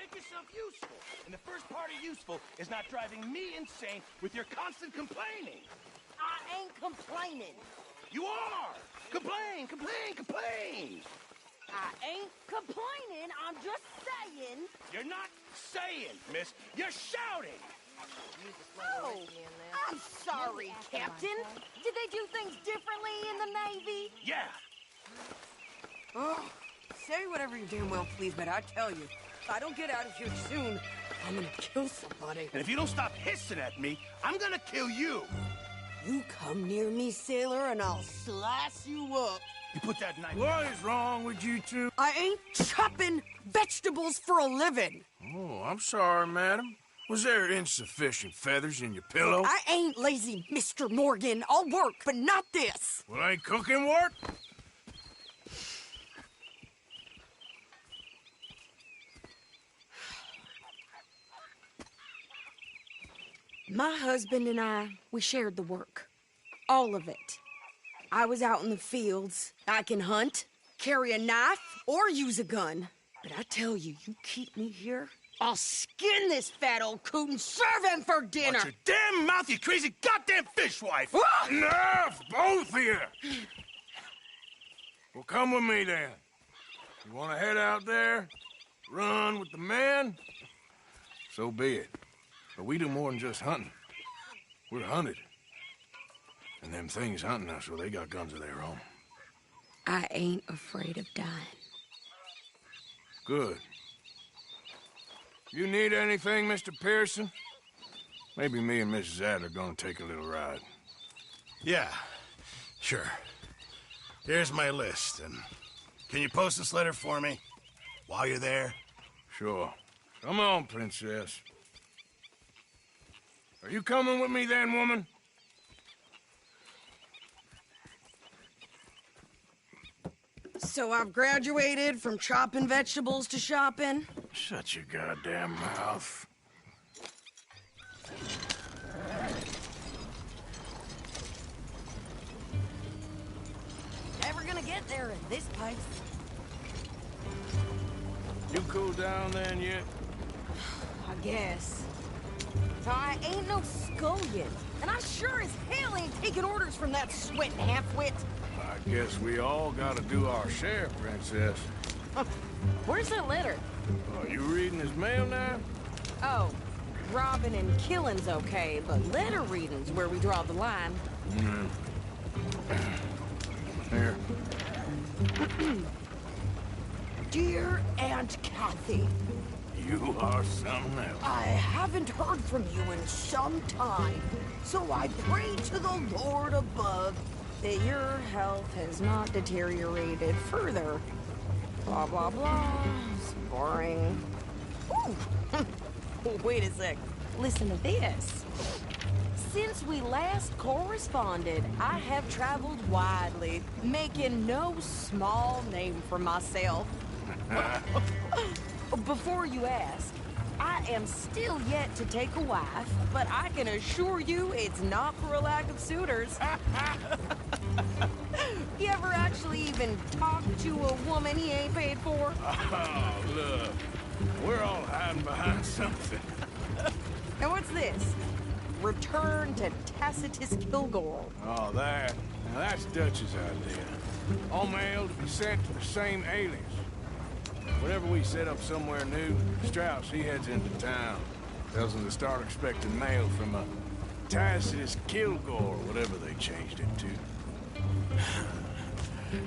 Make yourself useful. And the first part of useful is not driving me insane with your constant complaining. I ain't complaining. You are! Complain, complain, complain! I ain't complaining, I'm just saying. You're not saying, miss. You're shouting! Oh, I'm sorry, Captain. Did they do things differently in the Navy? Yeah. Oh, say whatever you damn well please, but I tell you, if I don't get out of here soon, I'm gonna kill somebody. And if you don't stop hissing at me, I'm gonna kill you. You come near me, sailor, and I'll slice you up. You put that knife... What is wrong with you two? I ain't chopping vegetables for a living. Oh, I'm sorry, madam. Was there insufficient feathers in your pillow? I ain't lazy, Mr. Morgan. I'll work, but not this. Well, ain't cooking work? My husband and I, we shared the work. All of it. I was out in the fields. I can hunt, carry a knife, or use a gun. But I tell you, you keep me here, I'll skin this fat old coot and serve him for dinner. Watch your damn mouth, you crazy goddamn fishwife! Enough, both of you! Well, come with me, then. You want to head out there, run with the men? So be it. But we do more than just hunting. We're hunted. And them things hunting us, well, they got guns of their own. I ain't afraid of dying. Good. You need anything, Mr. Pearson? Maybe me and Mrs. Adler are gonna take a little ride. Yeah, sure. Here's my list, and can you post this letter for me while you're there? Sure. Come on, Princess. Are you coming with me then, woman? So I've graduated from chopping vegetables to shopping? Shut your goddamn mouth. Never gonna get there at this pace. You cool down then yet? I guess. I ain't no scullion, and I sure as hell ain't taking orders from that sweating half-wit. I guess we all gotta do our share, Princess. Where's that letter? Are you reading his mail now? Oh, robbing and killing's okay, but letter reading's where we draw the line. Here. Dear Aunt Kathy, You are something else. I haven't heard from you in some time, so I pray to the Lord above that your health has not deteriorated further. Blah, blah, blah. It's boring. Ooh. Wait a sec. Listen to this. Since we last corresponded, I have traveled widely, making no small name for myself. Before you ask, I am still yet to take a wife, but I can assure you it's not for a lack of suitors. You ever actually even talk to a woman he ain't paid for? Oh, look. We're all hiding behind something. And what's this? Return to Tacitus Kilgore. Oh, that. Now, that's Dutch's idea. All mail to be sent to the same alias. Whenever we set up somewhere new, Strauss, he heads into town. Tells them to start expecting mail from a Tacitus Kilgore, whatever they changed it to.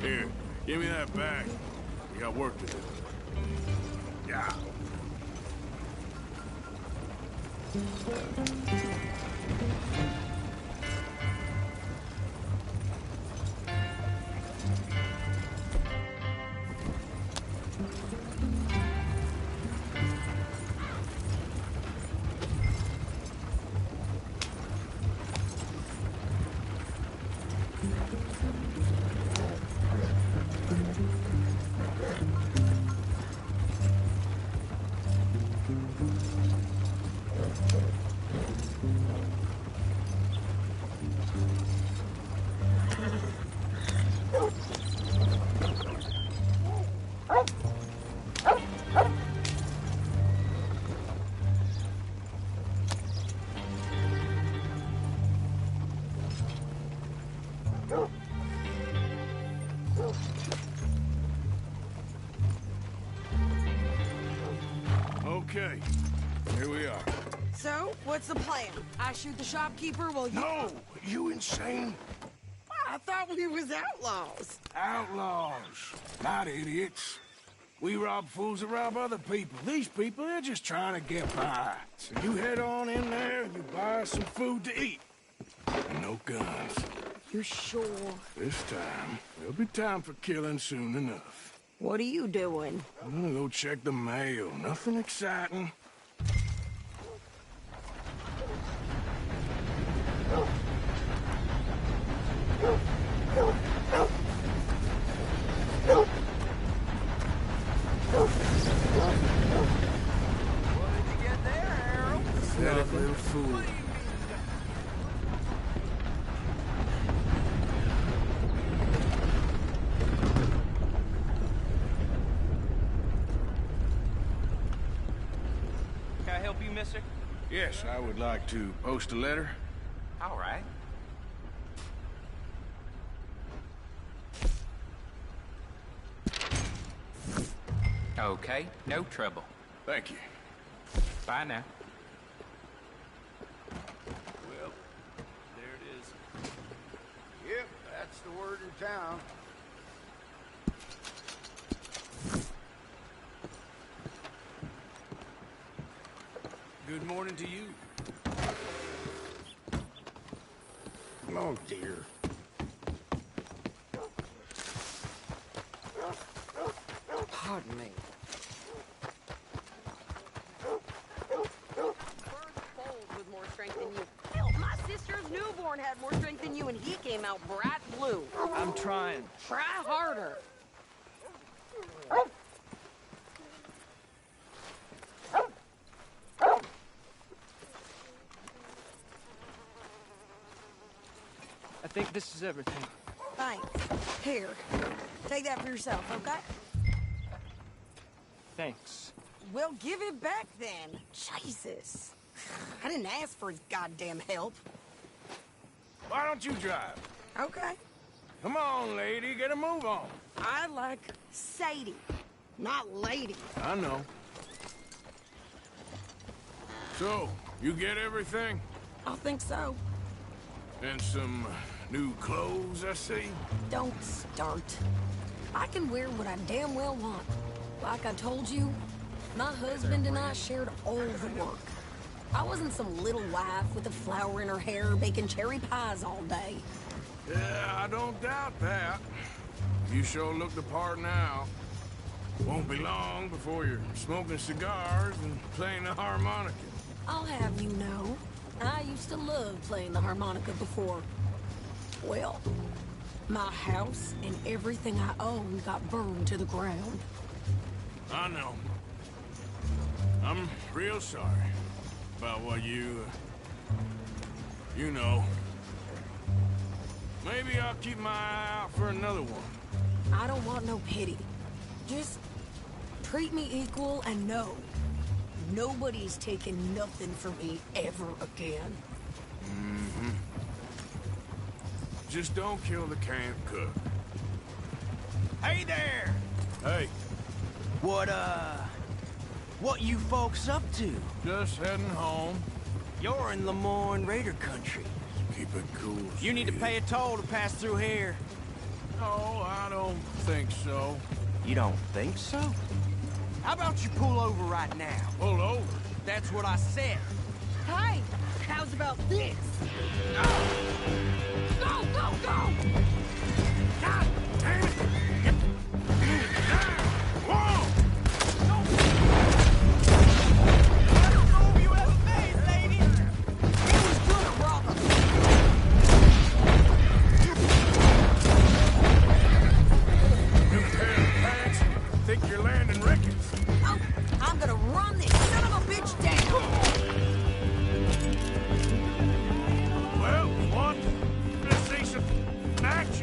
Here, give me that back. We got work to do. Yeah. Okay, here we are. So, what's the plan? I shoot the shopkeeper while you... No! You insane? I thought we was outlaws. Outlaws, not idiots. We rob fools that rob other people. These people, they're just trying to get by. So you head on in there and you buy some food to eat. And no guns. You're sure? This time, there'll be time for killing soon enough. What are you doing? I'm gonna go check the mail. Nothing exciting. Pathetic little fool. Can I help you, mister? Yes, I would like to post a letter. All right. Okay, no trouble. Thank you. Bye now. Well, there it is. Yep, that's the word in town. Good morning to you. Oh, dear. Pardon me. With more strength than you. Hell, my sister's newborn had more strength than you, and he came out bright blue. I'm trying. Try harder. I think this is everything. Thanks. Here, take that for yourself, okay? Thanks. Well, give it back then. Jesus. I didn't ask for his goddamn help. Why don't you drive? Okay. Come on, lady, get a move on. I like Sadie, not lady. I know. So, you get everything? I think so. And some new clothes, I see? Don't start. I can wear what I damn well want. Like I told you, my husband and I shared all the work. I wasn't some little wife with a flower in her hair baking cherry pies all day. Yeah, I don't doubt that. You sure look the part now. Won't be long before you're smoking cigars and playing the harmonica. I'll have you know, I used to love playing the harmonica before. Well, my house and everything I owned got burned to the ground. I know. I'm real sorry about what you know. Maybe I'll keep my eye out for another one. I don't want no pity. Just treat me equal and know nobody's taking nothing from me ever again. Mm-hmm. Just don't kill the camp cook. Hey there! Hey, What you folks up to? just heading home. You're in Lemoyne Raider country. Keep it cool. You need to sweetie. pay a toll to pass through here. No, I don't think so. You don't think so? How about you pull over right now? Pull over. That's what I said. Hey, how's about this? Go, go, go! God damn it! Whoa! I don't know if you ever made, lady. It was good, Robert. You pair of pants? Think you're landing Ricketts? Oh, I'm gonna run this son of a bitch down. Well, want to see some action?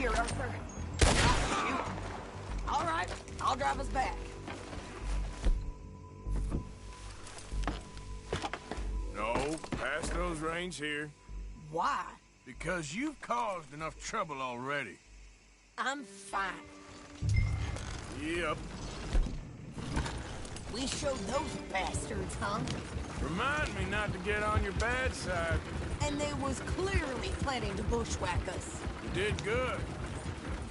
here, Arthur. Shoot. All right, I'll drive us back. No, past those reins here. Why? Because you've caused enough trouble already. I'm fine. Yep. We showed those bastards, huh? Remind me not to get on your bad side. And they was clearly planning to bushwhack us. You did good.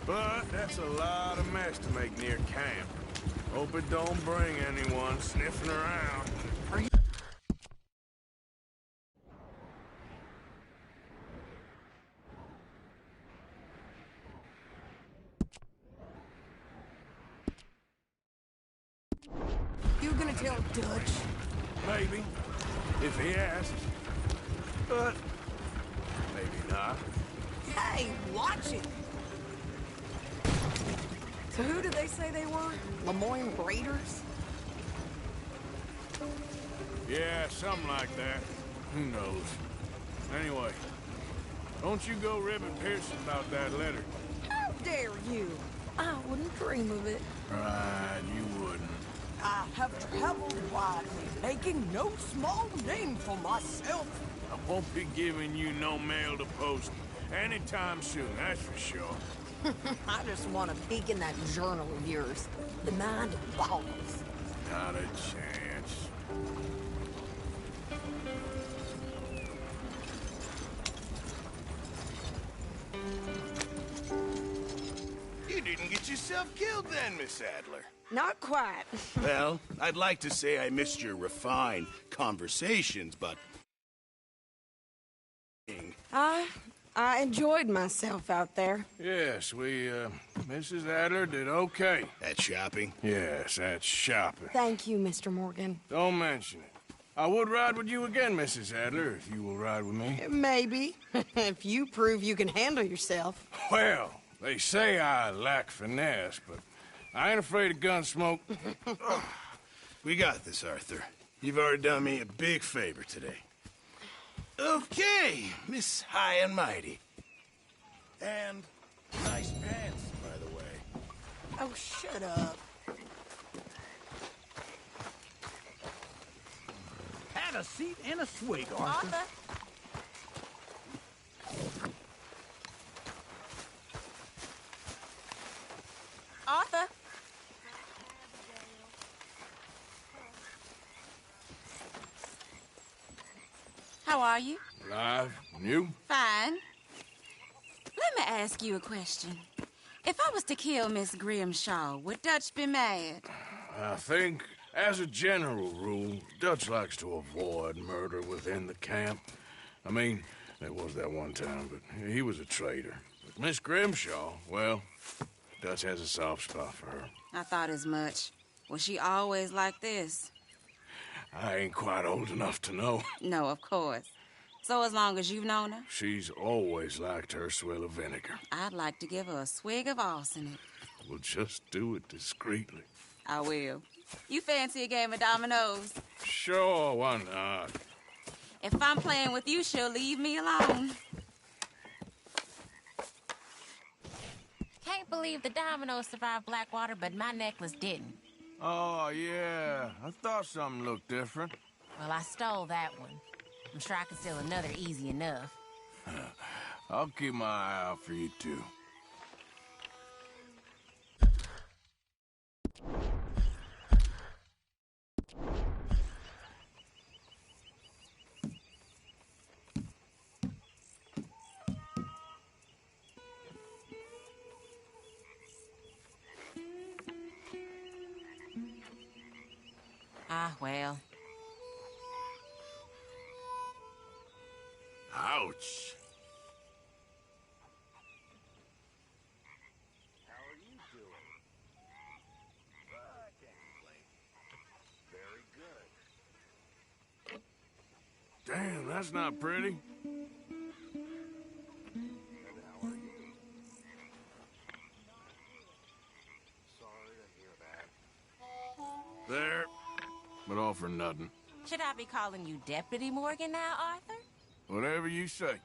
But that's a lot of mess to make near camp. Hope it don't bring anyone sniffing around. Are you... You gonna tell Dutch? Maybe. If he asks. But maybe not. Hey, watch it! So who did they say they were? Lemoyne Raiders? Yeah, something like that. Who knows? Anyway, don't you go ribbing Pearson about that letter. How dare you? I wouldn't dream of it. Right, you wouldn't. I have traveled widely, making no small name for myself. I won't be giving you no mail to post anytime soon, that's for sure. I just want to peek in that journal of yours. The mind boggles. Not a chance. You didn't get yourself killed then, Miss Adler. Not quite. Well, I'd like to say I missed your refined conversations, but... I enjoyed myself out there. Yes, Mrs. Adler did okay. At shopping? Yes, that's shopping. Thank you, Mr. Morgan. Don't mention it. I would ride with you again, Mrs. Adler, if you will ride with me. Maybe. If you prove you can handle yourself. Well, they say I lack finesse, but I ain't afraid of gun smoke. We got this, Arthur. You've already done me a big favor today. Okay, Miss High and Mighty. And nice pants, by the way. Oh, shut up. Have a seat and a swig, Arthur. Arthur? How are you? Alive? And you? Fine. Let me ask you a question. If I was to kill Miss Grimshaw, would Dutch be mad? I think, as a general rule, Dutch likes to avoid murder within the camp. I mean, there was that one time, but he was a traitor. But Miss Grimshaw, well, Dutch has a soft spot for her. I thought as much. Was she always like this? I ain't quite old enough to know. No, of course. So as long as you've known her? She's always liked her swill of vinegar. I'd like to give her a swig of arsenic. We'll just do it discreetly. I will. You fancy a game of dominoes? Sure, why not? If I'm playing with you, she'll leave me alone. Can't believe the dominoes survived Blackwater, but my necklace didn't. Oh, yeah. I thought something looked different. Well, I stole that one. I'm sure I can steal another easy enough. I'll keep my eye out for you, too. Ah, well. Ouch. How are you doing? I can't complain. Very good. Damn, that's not pretty. And how are you? Sorry to hear that. There. But all for nothing. Should I be calling you Deputy Morgan now, Arthur? Whatever you say.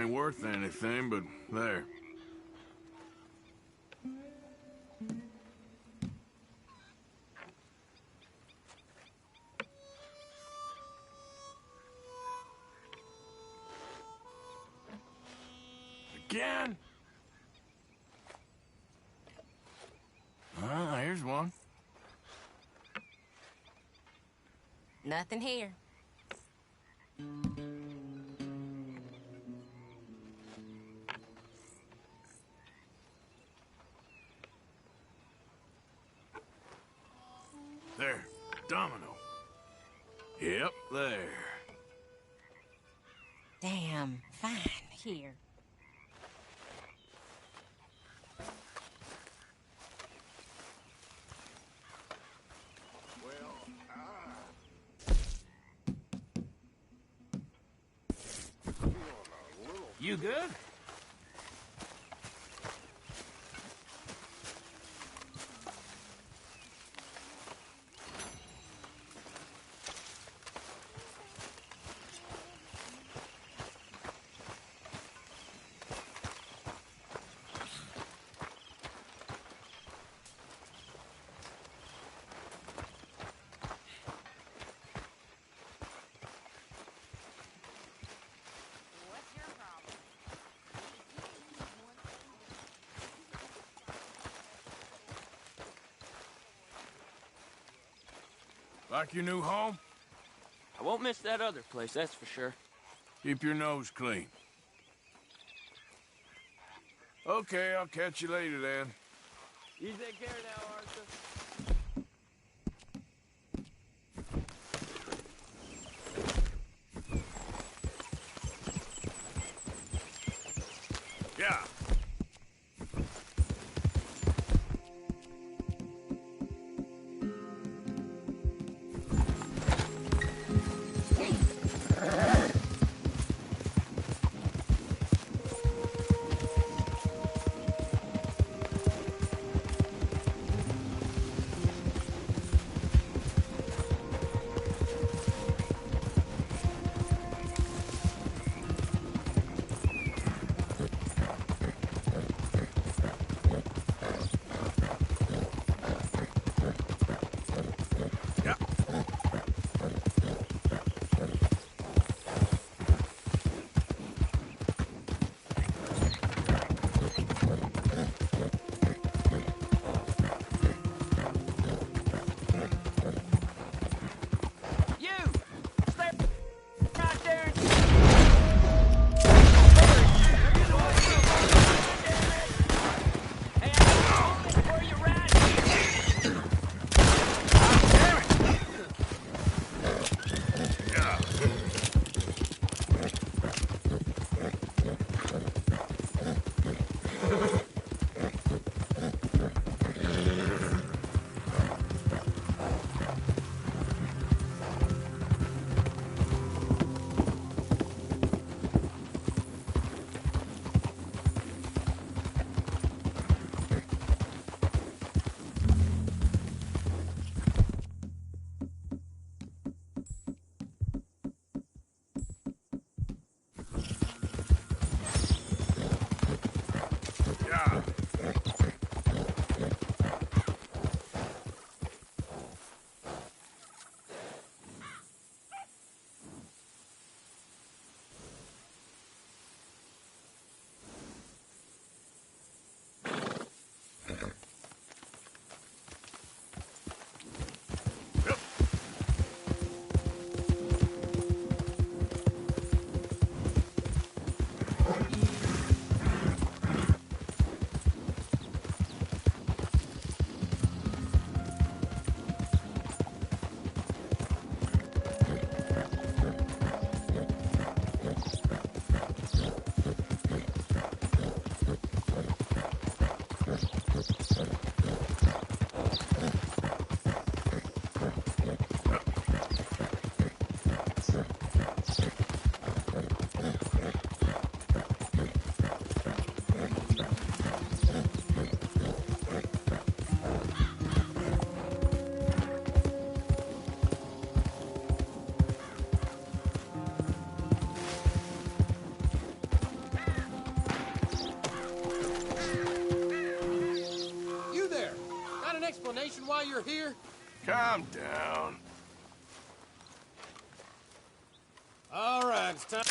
ain't worth anything, but there. Again? Ah, here's one. Nothing here. There, domino. Yep, there. Damn, fine, here. You good? What's your problem? Like your new home? I won't miss that other place, that's for sure. Keep your nose clean. Okay, I'll catch you later then. You take care now, Arthur. Yeah. Calm down. All right, it's time.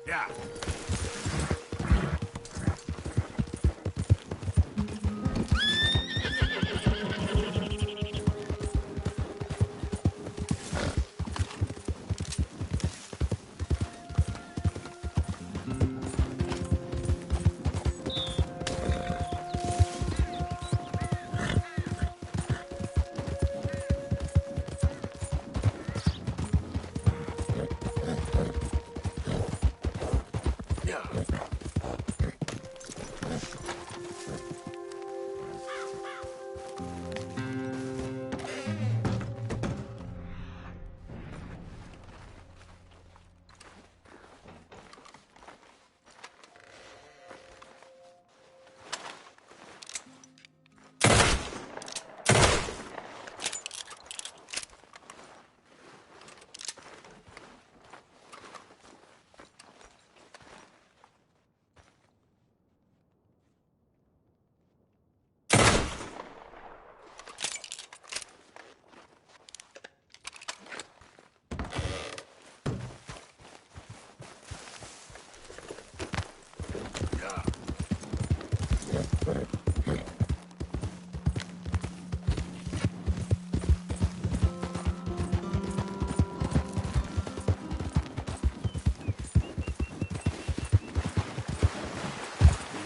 Yeah.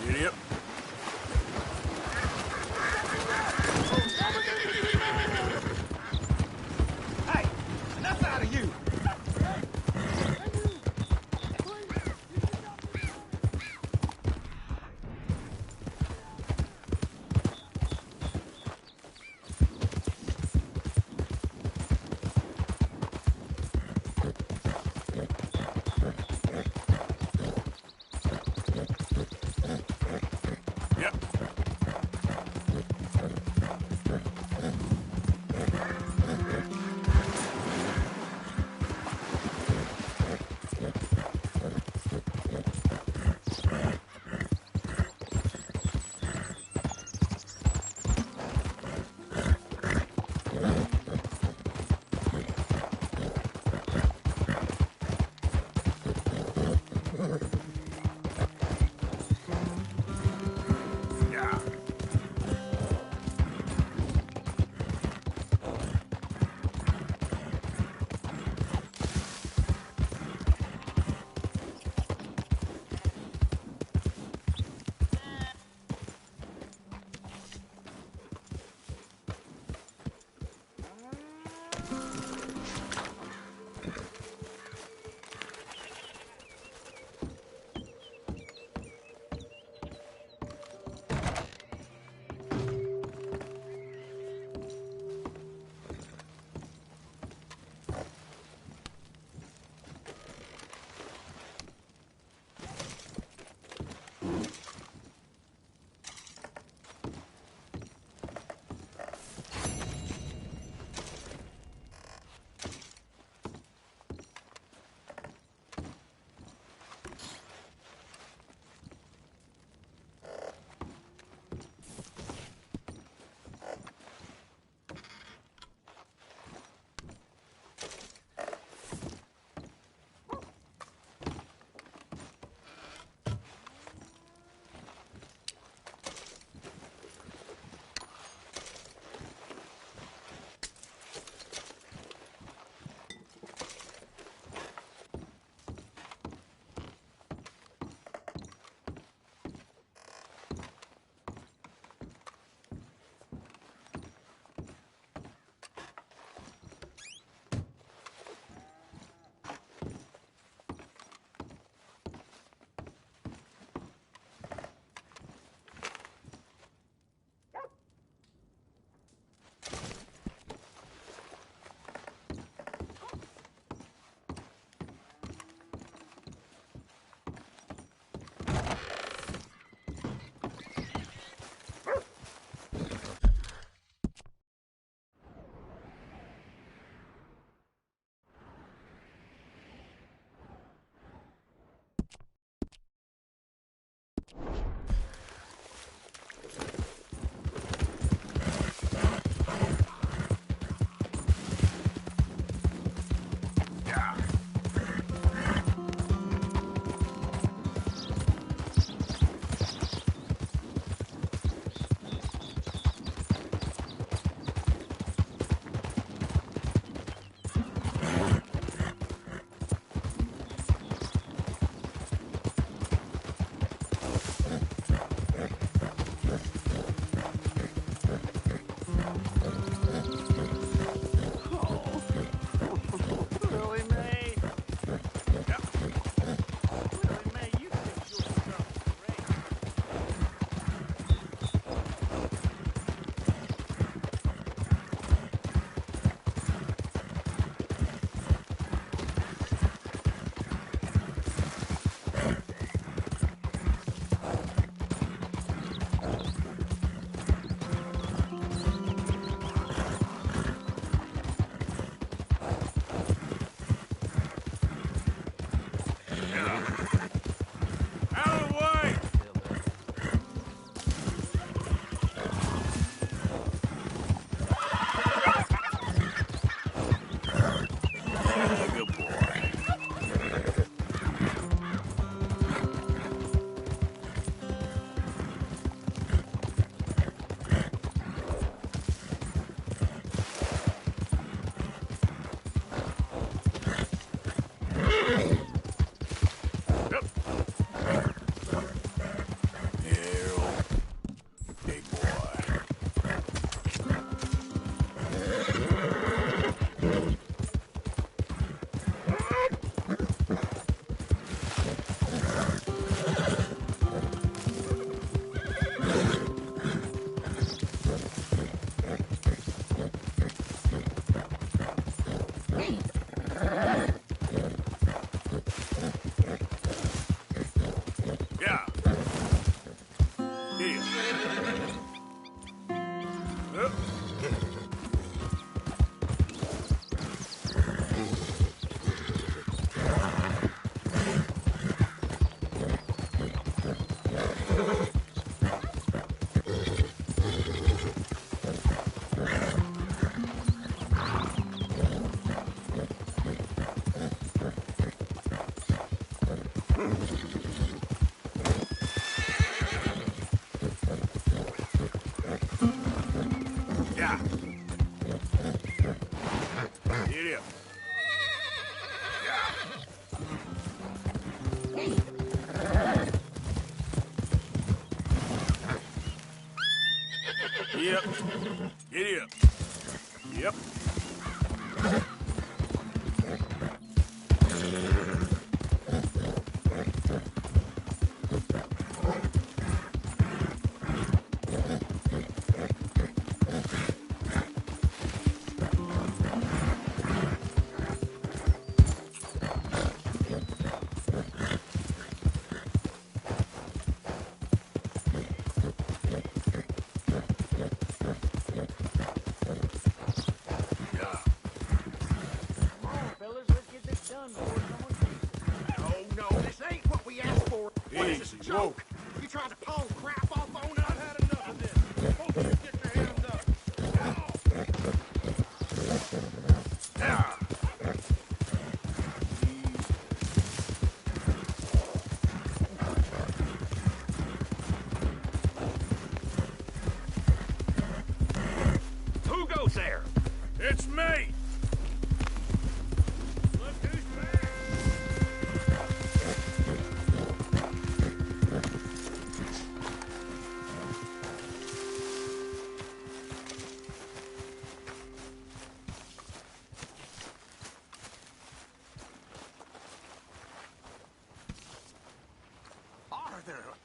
Idiot. Hey, enough out of you! Yeah. Get up. Yep. Get up. Yep. No, this ain't what we asked for. What is this, a joke? You trying to palm crap off on us? I've had enough of this. Both of you get your hands up. Who goes there? It's me!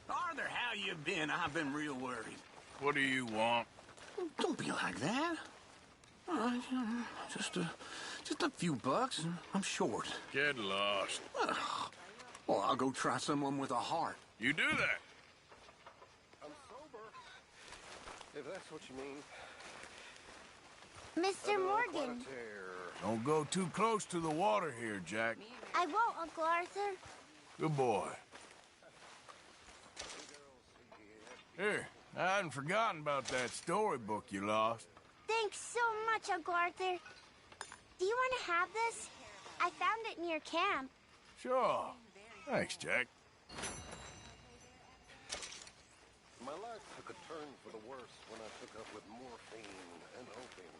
Arthur, how you been? I've been real worried. What do you want? Don't be like that. Just a few bucks, and I'm short. Get lost. Well, I'll go try someone with a heart. You do that. I'm sober, if that's what you mean. Mr. Morgan. Don't go too close to the water here, Jack. I won't, Uncle Arthur. Good boy. Here, I hadn't forgotten about that storybook you lost. Thanks so much, Uncle Arthur. Do you want to have this? I found it near camp. Sure. Thanks, Jack. My life took a turn for the worse when I took up with morphine and opium.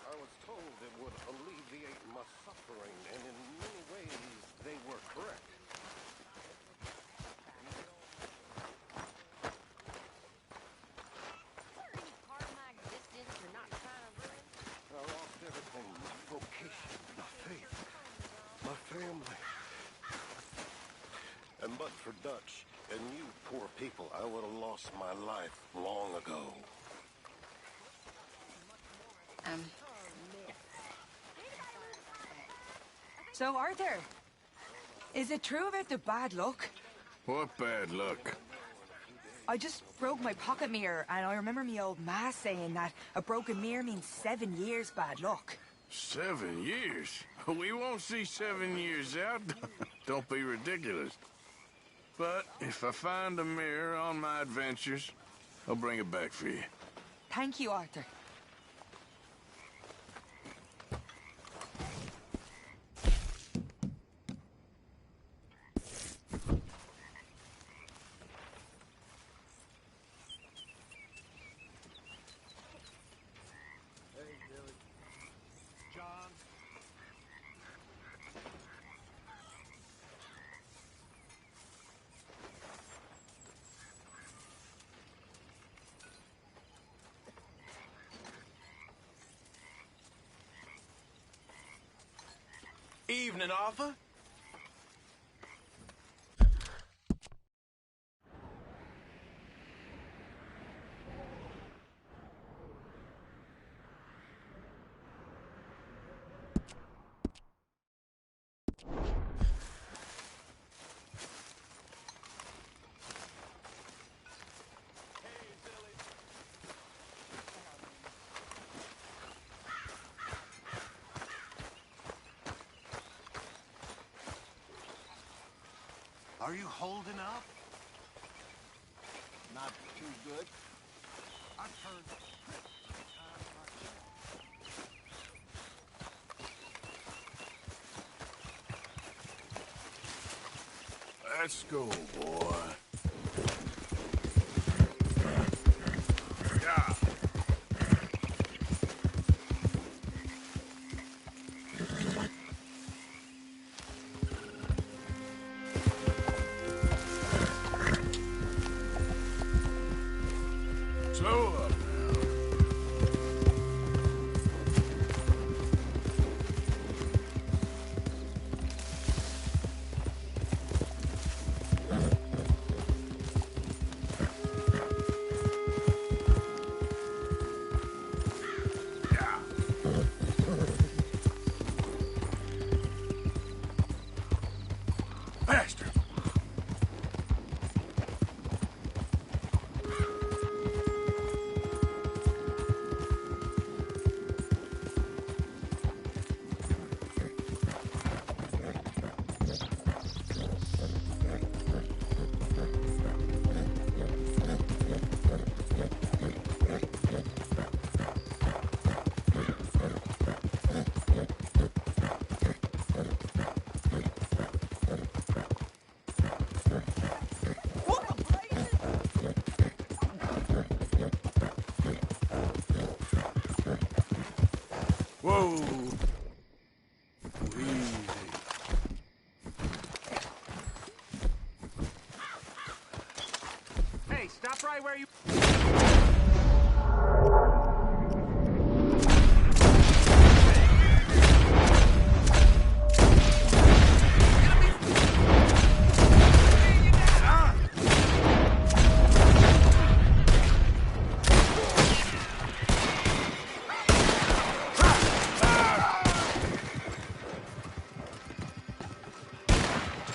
I was told it would alleviate my suffering, and in many ways, they were correct. I lost everything, my vocation, my faith, my family. And but for Dutch and you poor people, I would have lost my life long ago. So, Arthur, is it true about the bad luck? What bad luck? I just broke my pocket mirror, and I remember me old ma saying that a broken mirror means 7 years bad luck. 7 years? We won't see 7 years out. Don't be ridiculous. But if I find a mirror on my adventures, I'll bring it back for you. Thank you, Arthur. Evening, Arthur. Are you holding up? Not too good. I've heard Let's go, boy. Yeah. Slow up. Faster! Whoa! Easy. Hey, stop right where you...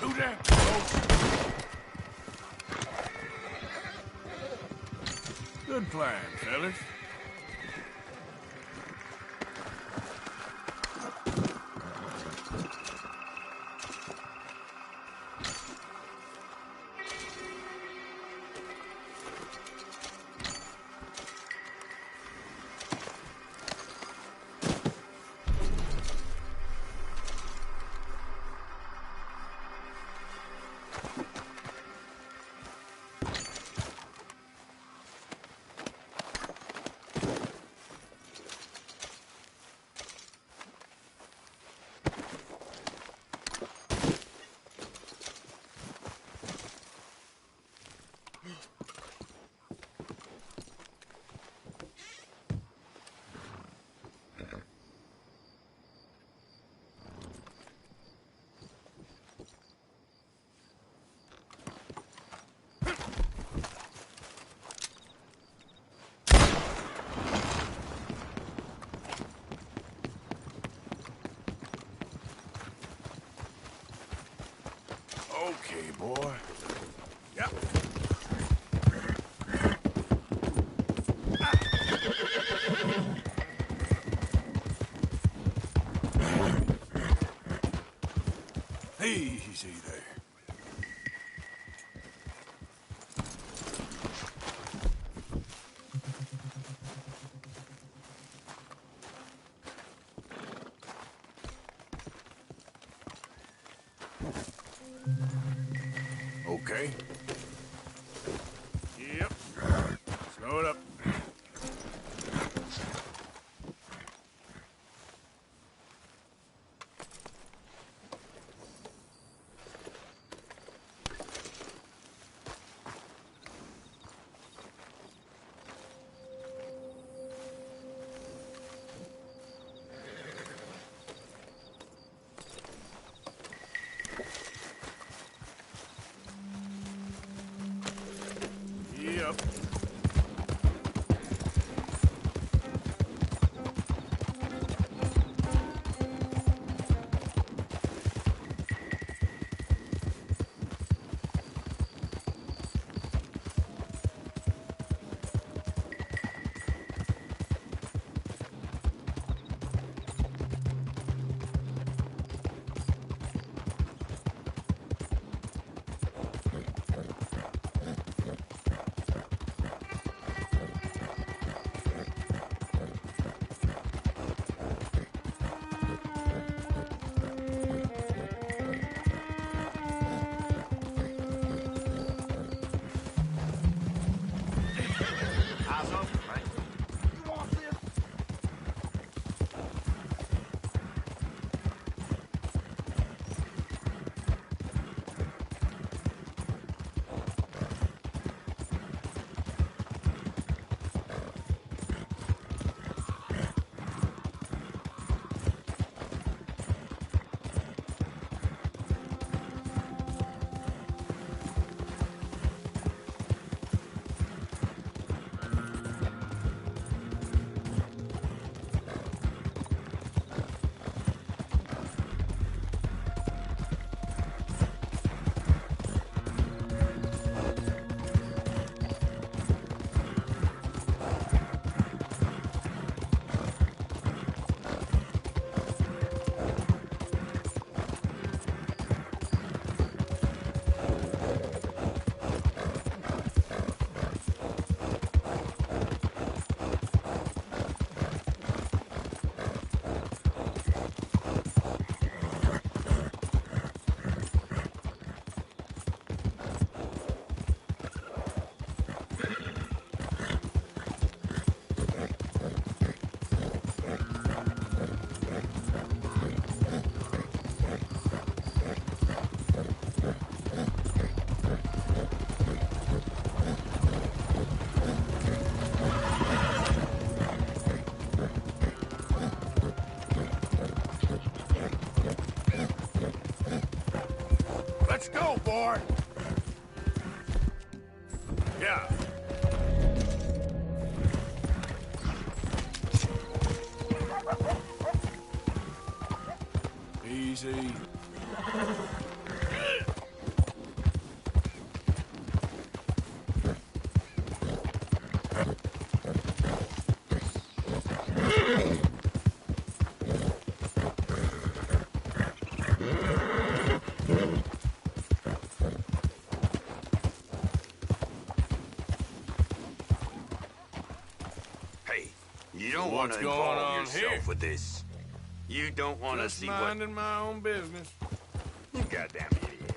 Too damn close. Good plan, fellas. Okay, boy. Yep. Easy there. Okay. Yep. Slow it up. Yep. Let's go, boy! Yeah. Easy. Hey, you don't want What's to going involve on yourself here? with this. You don't want to Just see what... minding my own business. You goddamn idiot.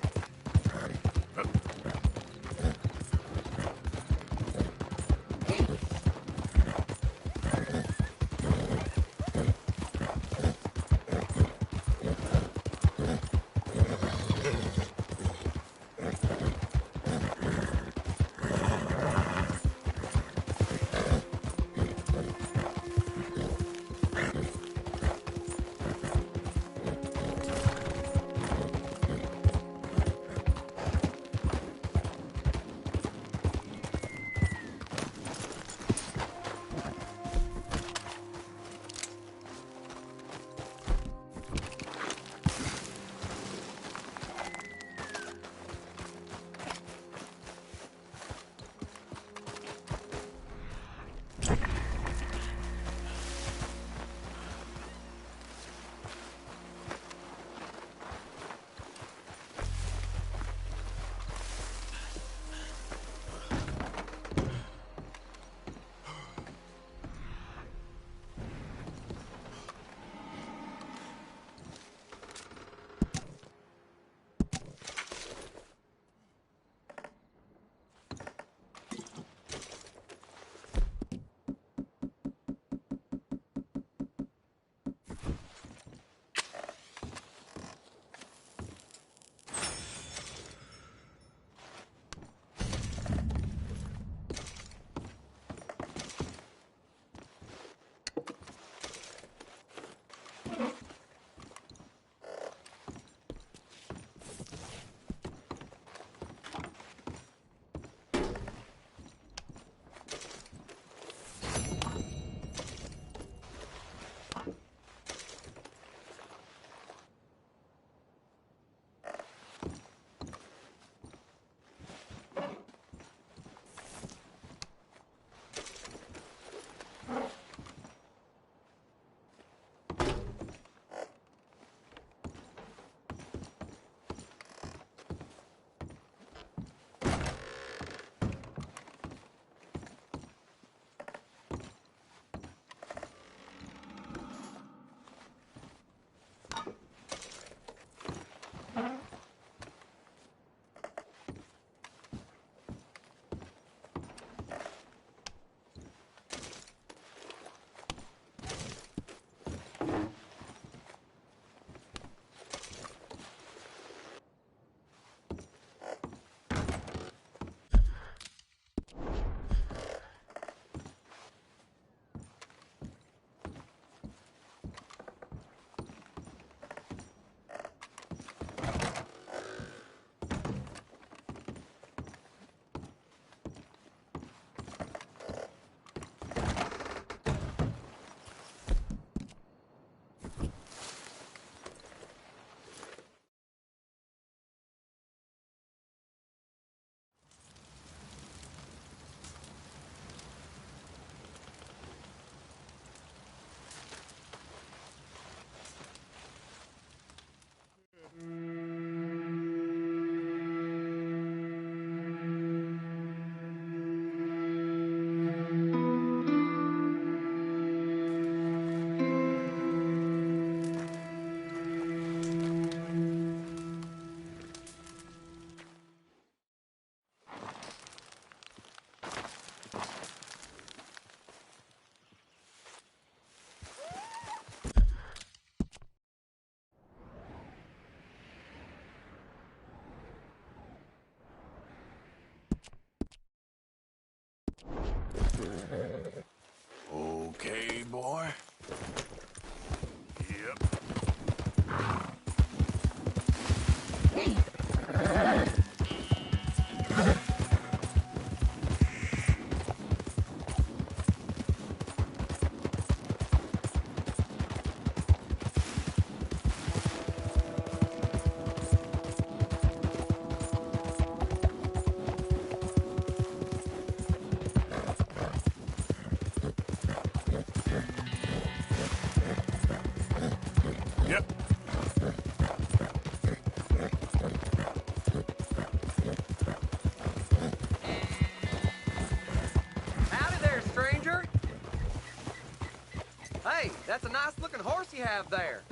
That's a nice-looking horse you have there.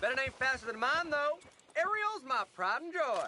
Bet it ain't faster than mine, though. Ariel's my pride and joy.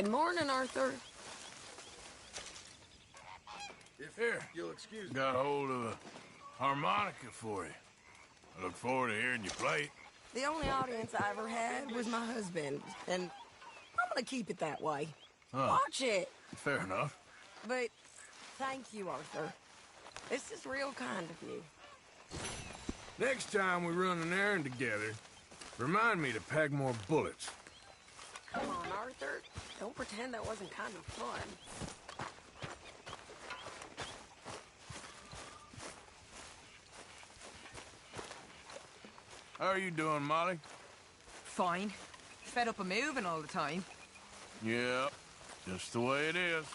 Good morning, Arthur. If you'll excuse me. Got hold of a harmonica for you. I look forward to hearing you play it. The only audience I ever had was my husband, and I'm gonna keep it that way. Huh. Watch it. Fair enough. But thank you, Arthur. This is real kind of you. Next time we run an errand together, remind me to pack more bullets. Come on, Arthur. Don't pretend that wasn't kind of fun. How are you doing, Molly? Fine. Fed up of moving all the time. Yep, just the way it is.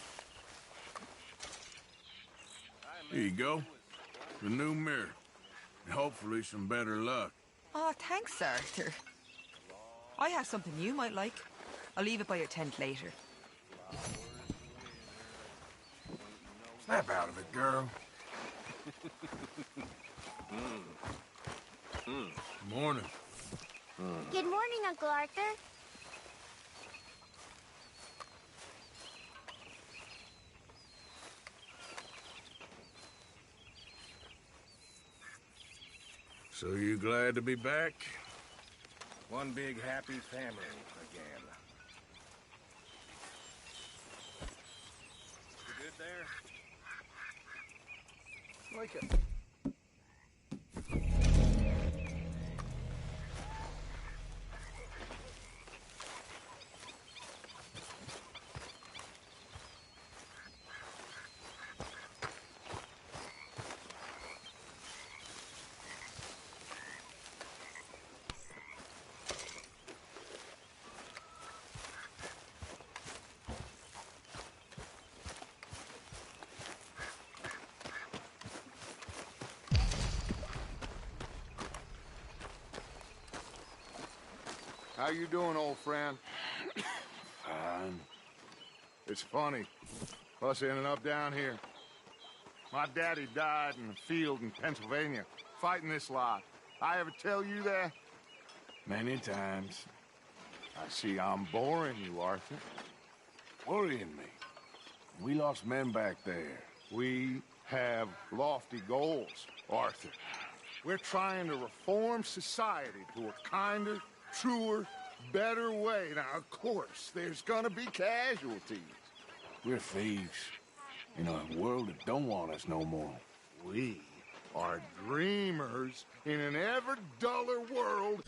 Here you go. The new mirror. And hopefully some better luck. Oh, thanks, Arthur. I have something you might like. I'll leave it by your tent later. Snap out of it, girl. Morning. Good morning, Uncle Arthur. So you glad to be back? One big happy family again. You good there? Like it. How you doing, old friend? Fine. It's funny. Us ending up down here. My daddy died in the field in Pennsylvania, fighting this lot. I ever tell you that? Many times. I see I'm boring you, Arthur. Worrying me. We lost men back there. We have lofty goals, Arthur. We're trying to reform society to a kinder, truer, better way. Now, of course, there's gonna be casualties. We're thieves. In a world that don't want us no more. We are dreamers in an ever duller world.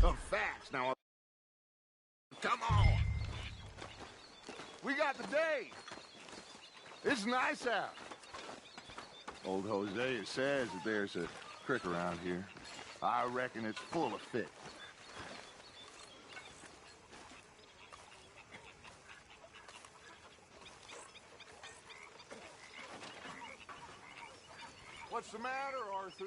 of facts. Now, come on. We got the day. It's nice out. Old Hosea says that there's a creek around here. I reckon it's full of fish. What's the matter, Arthur?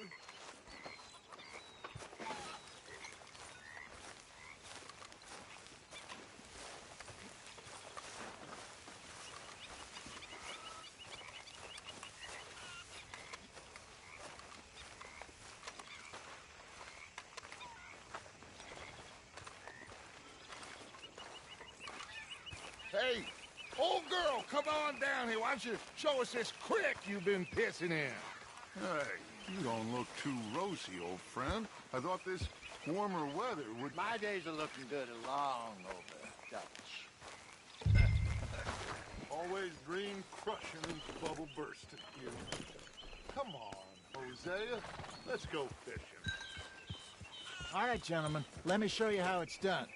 Hey, old girl, come on down here. Why don't you show us this creek you've been pissing in? Hey, you don't look too rosy, old friend. I thought this warmer weather would... My days are looking good along over, Dutch. Always dream crushing and bubble bursting, you. Come on, Hosea. Let's go fishing. All right, gentlemen. Let me show you how it's done.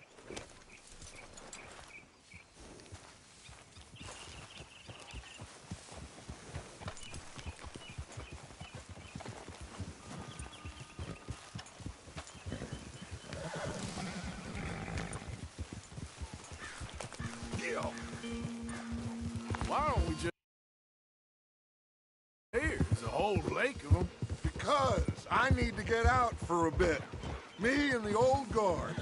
Why don't we just... There's a whole lake of them. Because I need to get out for a bit. Me and the old guard.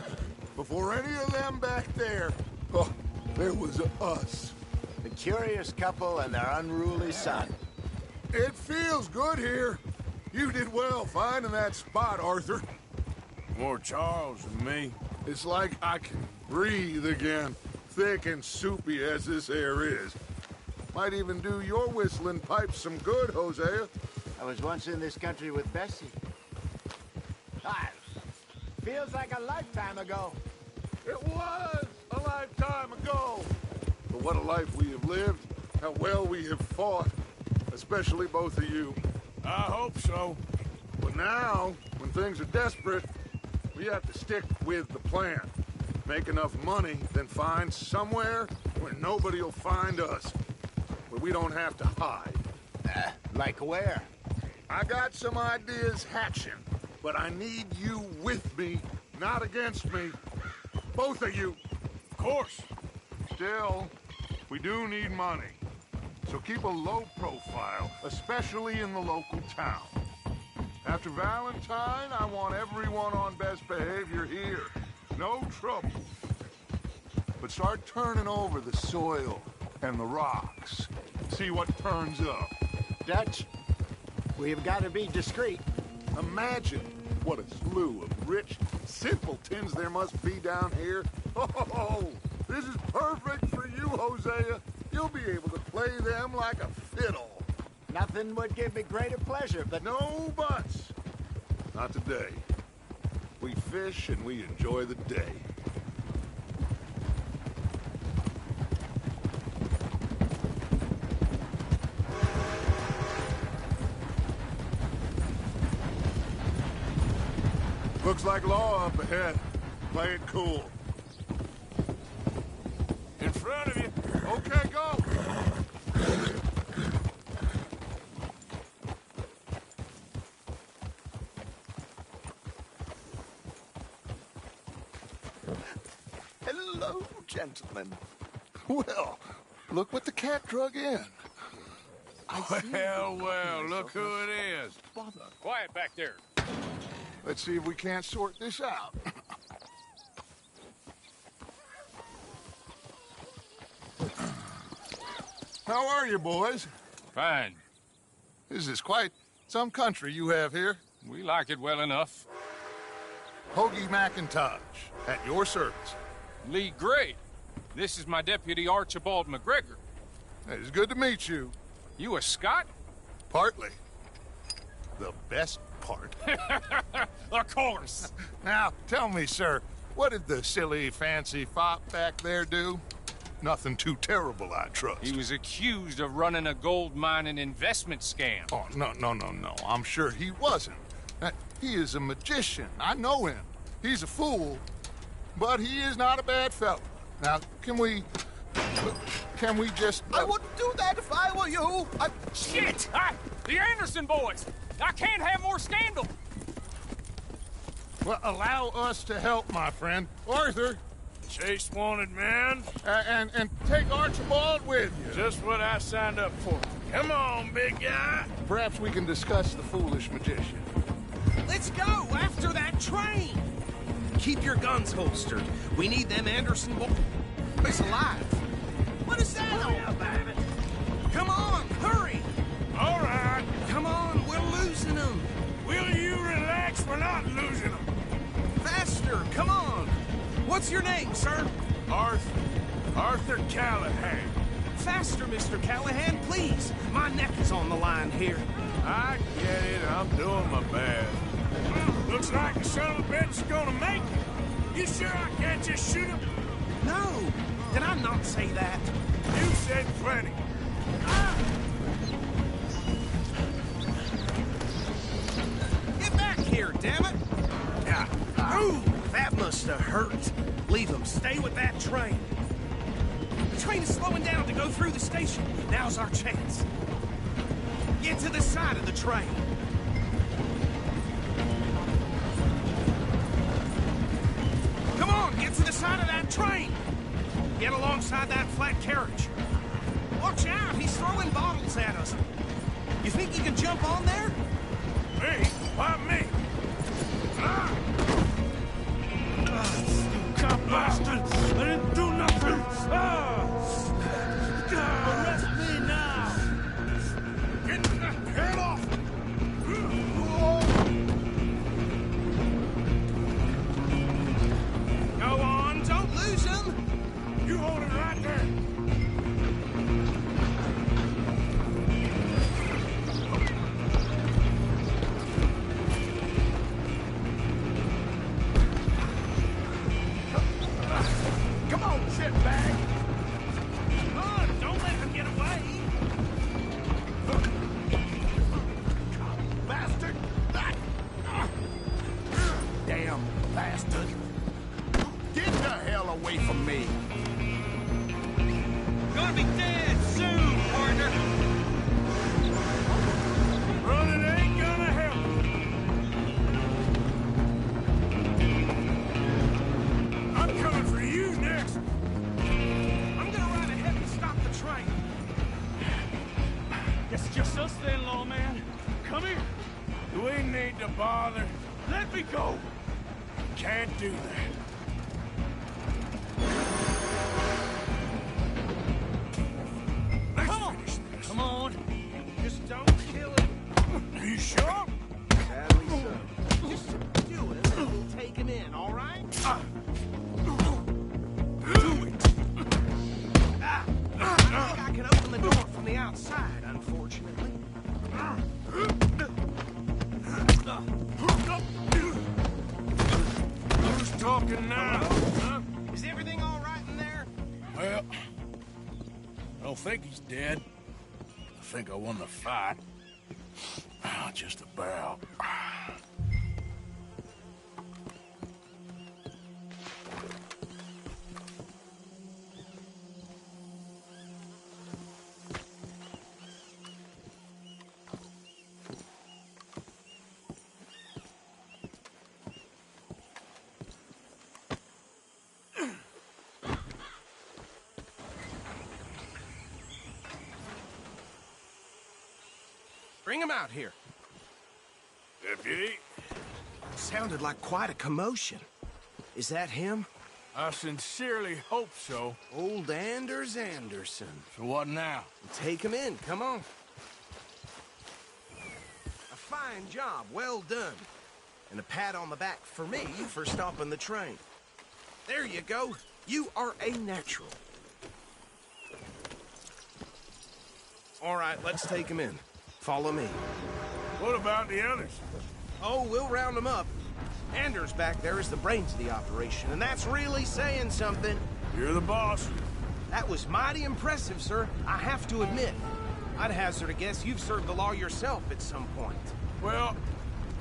Before any of them back there, oh, there was us. The curious couple and their unruly son. It feels good here. You did well finding that spot, Arthur. More Charles than me. It's like I can breathe again, thick and soupy as this air is. Might even do your whistling pipes some good, Hosea. I was once in this country with Bessie. Ah, feels like a lifetime ago. It was a lifetime ago. But what a life we have lived. How well we have fought. Especially both of you. I hope so. But now, when things are desperate, we have to stick with the plan. Make enough money, then find somewhere where nobody will find us. Where we don't have to hide. Like where? I got some ideas hatching, but I need you with me, not against me. Both of you. Of course. Still, we do need money. So keep a low profile, especially in the local town. After Valentine, I want everyone on best behavior here. No trouble. But start turning over the soil and the rocks. See what turns up. Dutch, we've got to be discreet. Imagine what a slew of rich simpletons there must be down here. Oh, this is perfect for you, Hosea. You'll be able to play them like a fiddle. Nothing would give me greater pleasure, but... No buts. Not today. We fish and we enjoy the day. Looks like law up ahead. Play it cool. In front of you. Okay, go. Hello, gentlemen. Well, look what the cat drug in. Well, look who it is. Quiet back there. Let's see if we can't sort this out. How are you, boys? Fine. This is quite some country you have here. We like it well enough. Hoagie McIntosh, at your service. Lee Gray. This is my deputy Archibald McGregor. It's good to meet you. You a Scot? Partly. The best part. Of course. Now, tell me, sir, what did the silly, fancy fop back there do? Nothing too terrible, I trust. He was accused of running a gold mining investment scam. Oh, no. I'm sure he wasn't. He is a magician. I know him. He's a fool, but he is not a bad fellow. Now, can we just... I wouldn't do that if I were you. Shit! The Anderson boys! I can't have more scandal! Well, allow us to help, my friend. Arthur. Chase wanted man. And take Archibald with you. Just what I signed up for. Come on, big guy. Perhaps we can discuss the foolish magician. Let's go after that train. Keep your guns holstered. We need them Anderson boys alive. What is that all about? Come on, hurry. All right. Come on, we're losing them. Will you relax? We're not losing them. Faster, come on. What's your name, sir? Arthur Callahan. Faster, Mr. Callahan, please. My neck is on the line here. I get it. I'm doing my best. Looks like the son of a bitch is gonna make it. You sure I can't just shoot him? No. Did I not say that? You said plenty. Get back here, damn it! Ooh, that must have hurt. Leave them. Stay with that train. The train is slowing down to go through the station. Now's our chance. Get to the side of the train. Come on, get to the side of that train. Get alongside that flat carriage. Watch out, he's throwing bottles at us. You think you can jump on there? Me? Why me? Cop bastard! I didn't do nothing! Arrest me now! Get the hell off! Go on, don't lose him! You hold it right there! Come on, shitbag! Come on, don't let him get away! Bastard! Damn bastard! Get the hell away from me! Gonna be dead soon, partner! Running ain't gonna help. I'm coming for you next. I'm gonna ride ahead and stop the train. Guess it's just us then, lawman. Come here. Do we need to bother? Let me go. Can't do that. Come on. Come on. Just don't kill him. Are you sure? Sadly so. Just do it and we'll take him in, all right? Do it. I think I can open the door from the outside, unfortunately. Who's talking now? Huh? Is everything all right in there? Well, I don't think he's dead. I think I won the fight. Just about. Bring him out here. Deputy? Sounded like quite a commotion. Is that him? I sincerely hope so. Old Anders Anderson. So what now? Take him in, come on. A fine job, well done. And a pat on the back for me for stopping the train. There you go. You are a natural. All right, let's take him in. Follow me. What about the others? Oh, we'll round them up. Anders back there is the brains of the operation, and that's really saying something. You're the boss. That was mighty impressive, sir. I have to admit. I'd hazard a guess you've served the law yourself at some point. Well,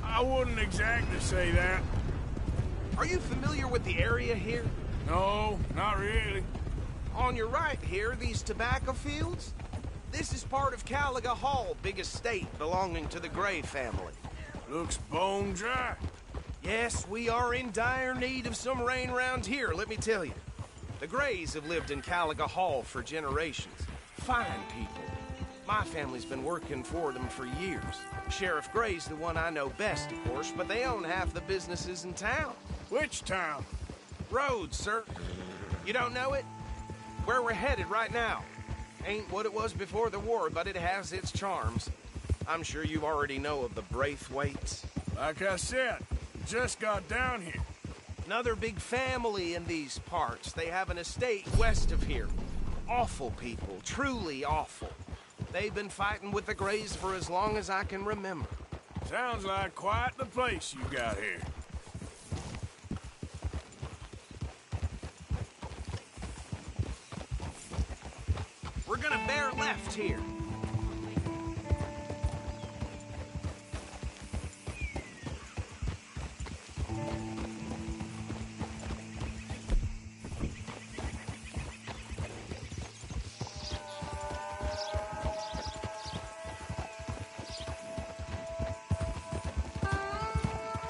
I wouldn't exactly say that. Are you familiar with the area here? No, not really. On your right here, these tobacco fields? This is part of Caliga Hall, big estate belonging to the Gray family. Looks bone dry. Yes, we are in dire need of some rain around here, let me tell you. The Grays have lived in Caliga Hall for generations. Fine people. My family's been working for them for years. Sheriff Gray's the one I know best, of course, but they own half the businesses in town. Which town? Rhodes, sir. You don't know it? Where we're headed right now. Ain't what it was before the war, but it has its charms. I'm sure you already know of the Braithwaites. Like I said, just got down here. Another big family in these parts. They have an estate west of here. Awful people, truly awful. They've been fighting with the Grays for as long as I can remember. Sounds like quite the place you got here. We're gonna bear left here.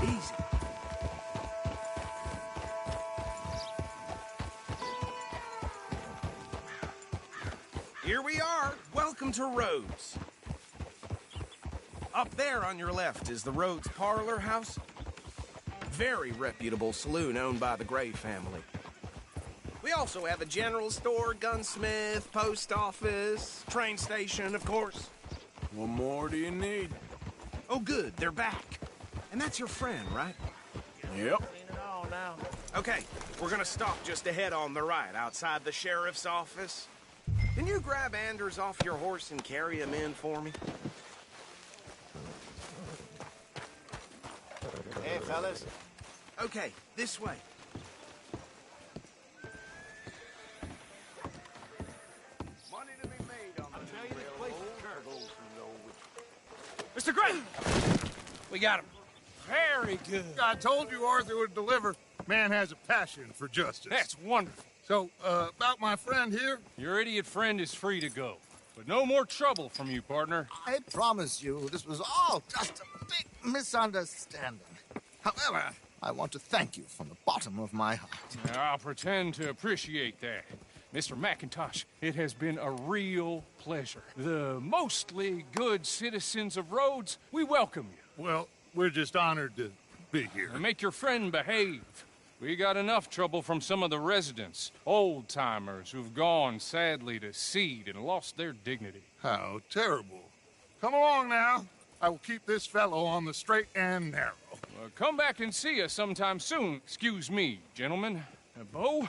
Easy. Here we are. Welcome to Rhodes. Up there on your left is the Rhodes Parlor House. Very reputable saloon owned by the Gray family. We also have a general store, gunsmith, post office, train station, of course. What more do you need? Oh, good. They're back. And that's your friend, right? Yep. Okay, we're gonna stop just ahead on the right, outside the sheriff's office. Can you grab Anders off your horse and carry him in for me? Hey, fellas. Okay, this way. Money to be made on the railroad for those who know which. Mr. Gray! We got him. Very good. I told you Arthur would deliver. Man has a passion for justice. That's wonderful. So, about my friend here? Your idiot friend is free to go. But no more trouble from you, partner. I promise you, this was all just a big misunderstanding. However, I want to thank you from the bottom of my heart. I'll pretend to appreciate that. Mr. McIntosh, it has been a real pleasure. The mostly good citizens of Rhodes, we welcome you. Well, we're just honored to be here. And make your friend behave. We got enough trouble from some of the residents, old-timers who've gone, sadly, to seed and lost their dignity. How terrible. Come along now. I will keep this fellow on the straight and narrow. Come back and see us sometime soon. Excuse me, gentlemen. Bo,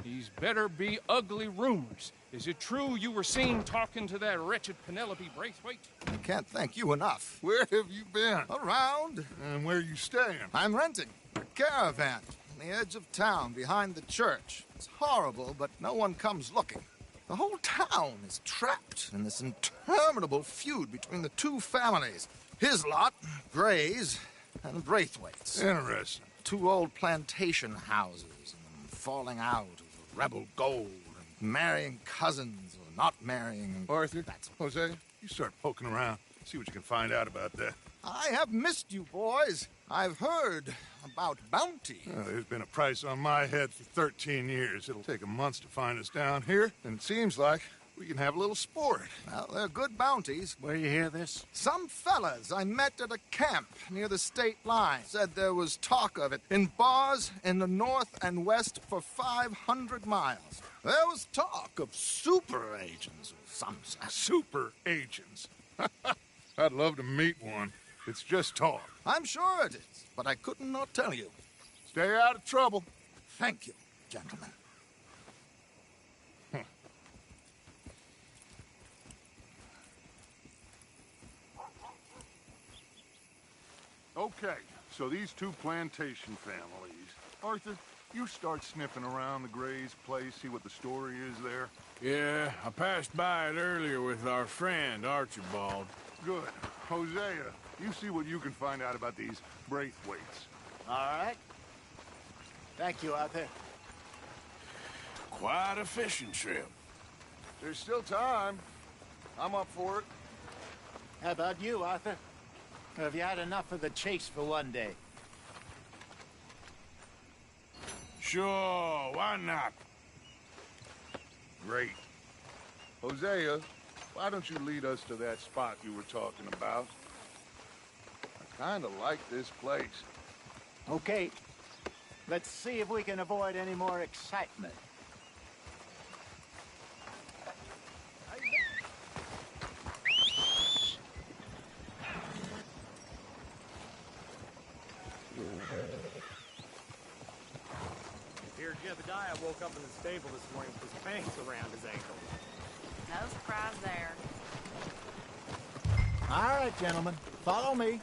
these better be ugly rumors. Is it true you were seen talking to that wretched Penelope Braithwaite? I can't thank you enough. Where have you been? Around. And where are you staying? I'm renting a caravan on the edge of town behind the church. It's horrible, but no one comes looking. The whole town is trapped in this interminable feud between the two families. His lot, Gray's, and Braithwaite's. Interesting. Two old plantation houses, and falling out of rebel gold, and marrying cousins or not marrying. Arthur, Jose, you start poking around. See what you can find out about that. I have missed you, boys. I've heard about bounty. There's been a price on my head for 13 years. It'll take a month to find us down here, and it seems like we can have a little sport. Well, they're good bounties. Where you hear this? Some fellas I met at a camp near the state line said there was talk of it in bars in the north and west for 500 miles. There was talk of super agents or some such. Super agents? I'd love to meet one. It's just talk. I'm sure it is, but I couldn't not tell you. Stay out of trouble. Thank you, gentlemen. Okay, so these two plantation families. Arthur, you start sniffing around the Gray's place, see what the story is there. Yeah, I passed by it earlier with our friend, Archibald. Good. Hosea, you see what you can find out about these Braithwaites. All right. Thank you, Arthur. Quite a fishing trip. There's still time. I'm up for it. How about you, Arthur? Or have you had enough of the chase for one day? Sure, why not? Great. Hosea, why don't you lead us to that spot you were talking about? I kind of like this place. Okay. Let's see if we can avoid any more excitement. Here, Jebediah woke up in the stable this morning with his pants around his ankle. No surprise there. All right, gentlemen. Follow me.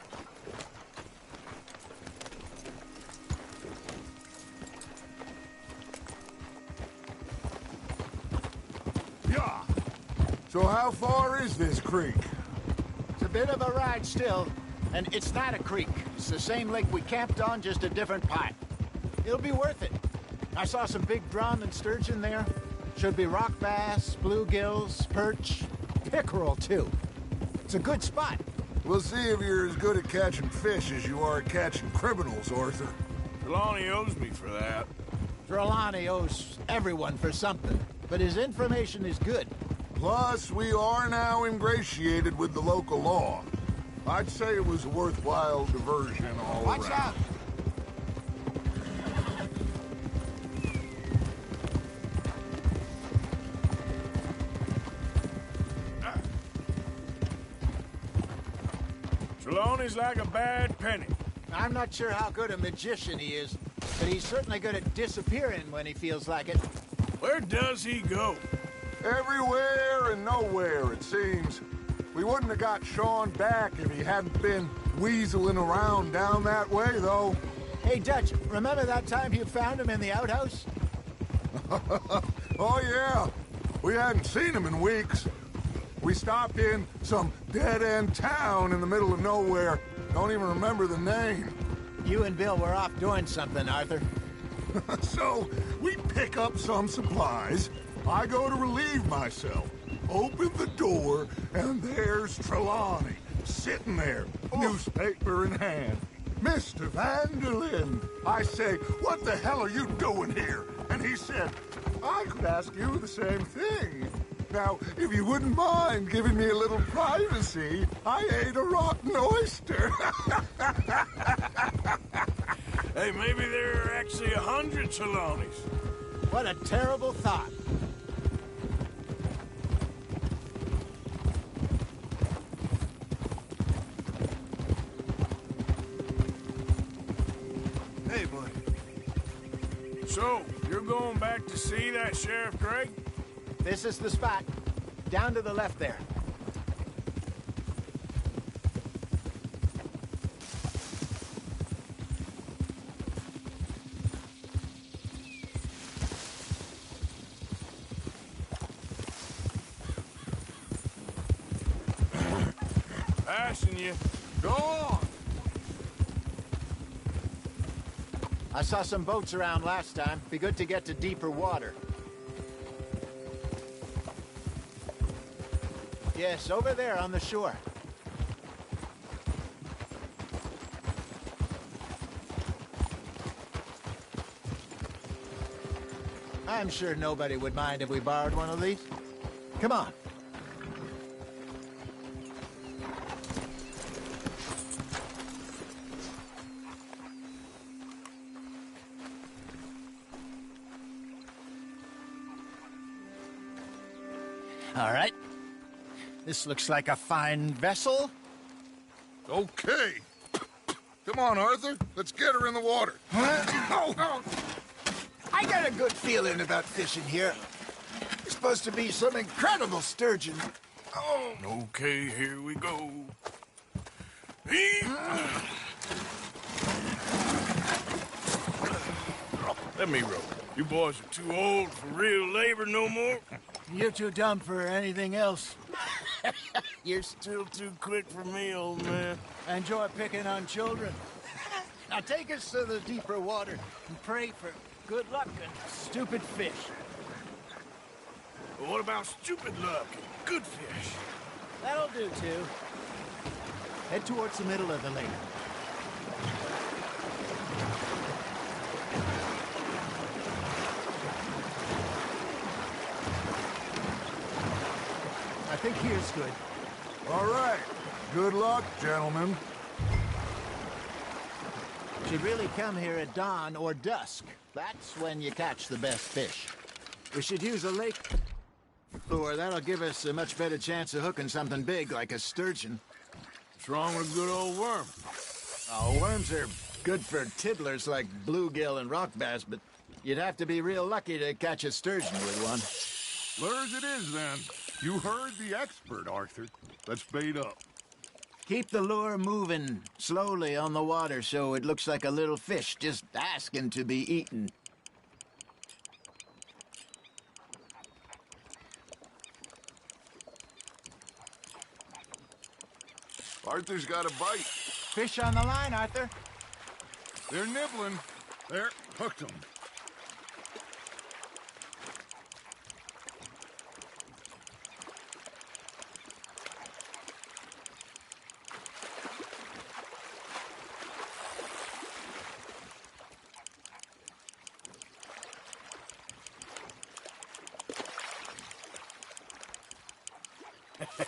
Yeah. So how far is this creek? It's a bit of a ride still, and it's not a creek. It's the same lake we camped on, just a different part. It'll be worth it. I saw some big drum and sturgeon there. Should be rock bass, bluegills, perch, pickerel, too. It's a good spot. We'll see if you're as good at catching fish as you are at catching criminals, Arthur. Trelawney owes me for that. Trelawney owes everyone for something, but his information is good. Plus, we are now ingratiated with the local law. I'd say it was a worthwhile diversion all around. Watch out! Trelawney's like a bad penny. I'm not sure how good a magician he is, but he's certainly good at disappearing when he feels like it. Where does he go? Everywhere and nowhere, it seems. We wouldn't have got Sean back if he hadn't been weaseling around down that way, though. Hey, Dutch, remember that time you found him in the outhouse? Oh, yeah. We hadn't seen him in weeks. We stopped in some dead-end town in the middle of nowhere. Don't even remember the name. You and Bill were off doing something, Arthur. So, we pick up some supplies. I go to relieve myself. Open the door, and there's Trelawney, sitting there, newspaper in hand. Mr. Vanderlyn. I say, what the hell are you doing here? And he said, I could ask you the same thing. Now, if you wouldn't mind giving me a little privacy, I ate a rotten oyster. Hey, maybe there are actually 100 Trelawneys. What a terrible thought. Hey, buddy. So, you're going back to see that Sheriff Gregg? This is the spot. Down to the left there. Passing you. Go on. I saw some boats around last time. Be good to get to deeper water. Yes, over there on the shore. I'm sure nobody would mind if we borrowed one of these. Come on. All right. This looks like a fine vessel. Okay. Come on, Arthur. Let's get her in the water. Oh. I got a good feeling about fishing here. It's supposed to be some incredible sturgeon. Oh. Okay, here we go. Let me row. You boys are too old for real labor no more. You're too dumb for anything else. You're still too quick for me, old man. Enjoy picking on children. Now take us to the deeper water and pray for good luck and stupid fish. What about stupid luck and good fish? That'll do, too. Head towards the middle of the lake. I think here's good. All right. Good luck, gentlemen. Should really come here at dawn or dusk. That's when you catch the best fish. We should use a lake lure. That'll give us a much better chance of hooking something big like a sturgeon. What's wrong with a good old worm? Oh, worms are good for tiddlers like bluegill and rock bass, but you'd have to be real lucky to catch a sturgeon with one. Lures it is, then. You heard the expert, Arthur. Let's bait up. Keep the lure moving slowly on the water so it looks like a little fish just asking to be eaten. Arthur's got a bite. Fish on the line, Arthur. They're nibbling. There, hooked them.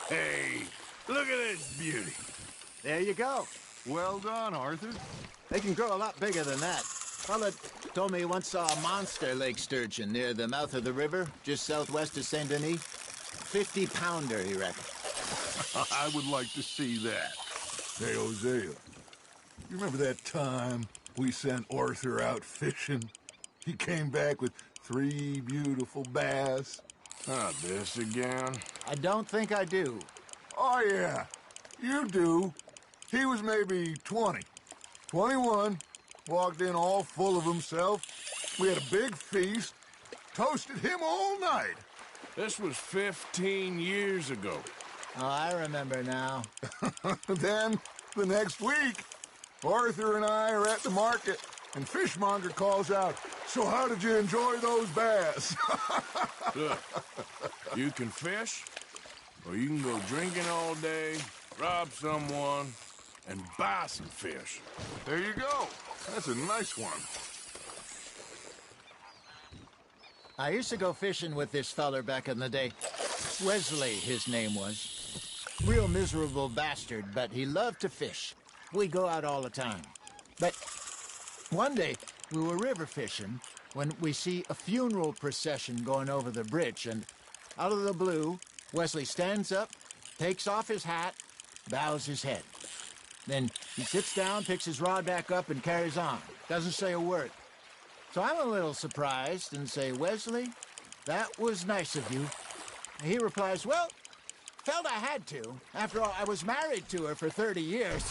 Hey, look at this beauty. There you go. Well done, Arthur. They can grow a lot bigger than that. Fella told me he once saw a monster lake sturgeon near the mouth of the river, just southwest of Saint Denis. 50-pounder, he reckoned. I would like to see that. Hey, Hosea, you remember that time we sent Arthur out fishing? He came back with 3 beautiful bass. Not this again. I don't think I do. Oh, yeah. You do. He was maybe 20. 21. Walked in all full of himself. We had a big feast. Toasted him all night. This was 15 years ago. Oh, I remember now. Then, the next week, Arthur and I are at the market, and Fishmonger calls out, "So how did you enjoy those bass?" Look, you can fish, or you can go drinking all day, rob someone, and buy some fish. There you go. That's a nice one. I used to go fishing with this feller back in the day. Wesley, his name was. Real miserable bastard, but he loved to fish. We go out all the time. But one day, we were river fishing when we see a funeral procession going over the bridge, and out of the blue, Wesley stands up, takes off his hat, bows his head. Then he sits down, picks his rod back up, and carries on. Doesn't say a word. So I'm a little surprised and say, "Wesley, that was nice of you." And he replies, "Well, felt I had to. After all, I was married to her for 30 years.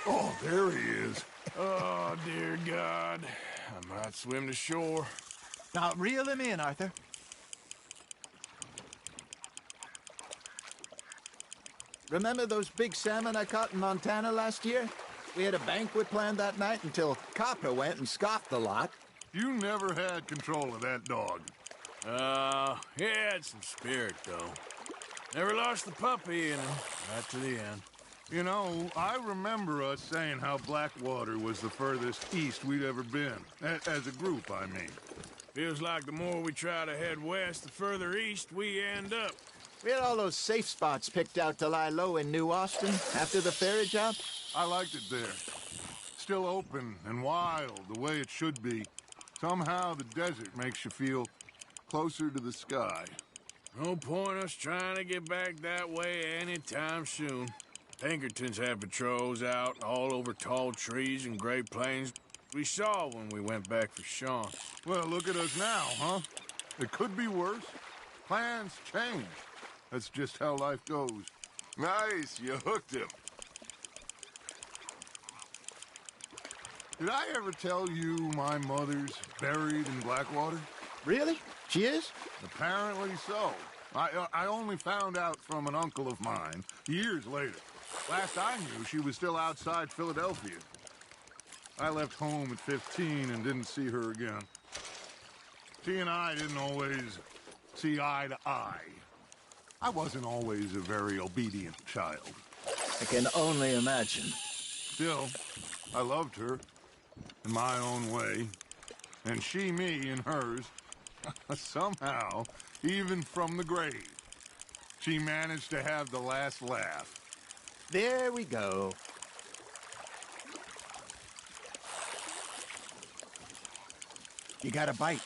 Oh, there he is. Oh, dear God. I might swim to shore. Now, reel him in, Arthur. Remember those big salmon I caught in Montana last year? We had a banquet planned that night until Copper went and scoffed the lot. You never had control of that dog. He had some spirit, though. Never lost the puppy in him, right to the end. You know, I remember us saying how Blackwater was the furthest east we'd ever been. As a group, I mean. Feels like the more we try to head west, the further east we end up. We had all those safe spots picked out to lie low in New Austin after the ferry job. I liked it there. Still open and wild, the way it should be. Somehow the desert makes you feel closer to the sky. No point us trying to get back that way anytime soon. Pinkertons have patrols out all over tall trees and Great Plains. We saw when we went back for Sean. Well, look at us now, huh? It could be worse. Plans change. That's just how life goes. Nice, you hooked him. Did I ever tell you my mother's buried in Blackwater? Really? She is? Apparently so. I only found out from an uncle of mine years later. Last I knew, she was still outside Philadelphia. I left home at 15 and didn't see her again. She and I didn't always see eye to eye. I wasn't always a very obedient child. I can only imagine. Still, I loved her in my own way, and she me in hers. Somehow, even from the grave, she managed to have the last laugh. There we go. You got a bite.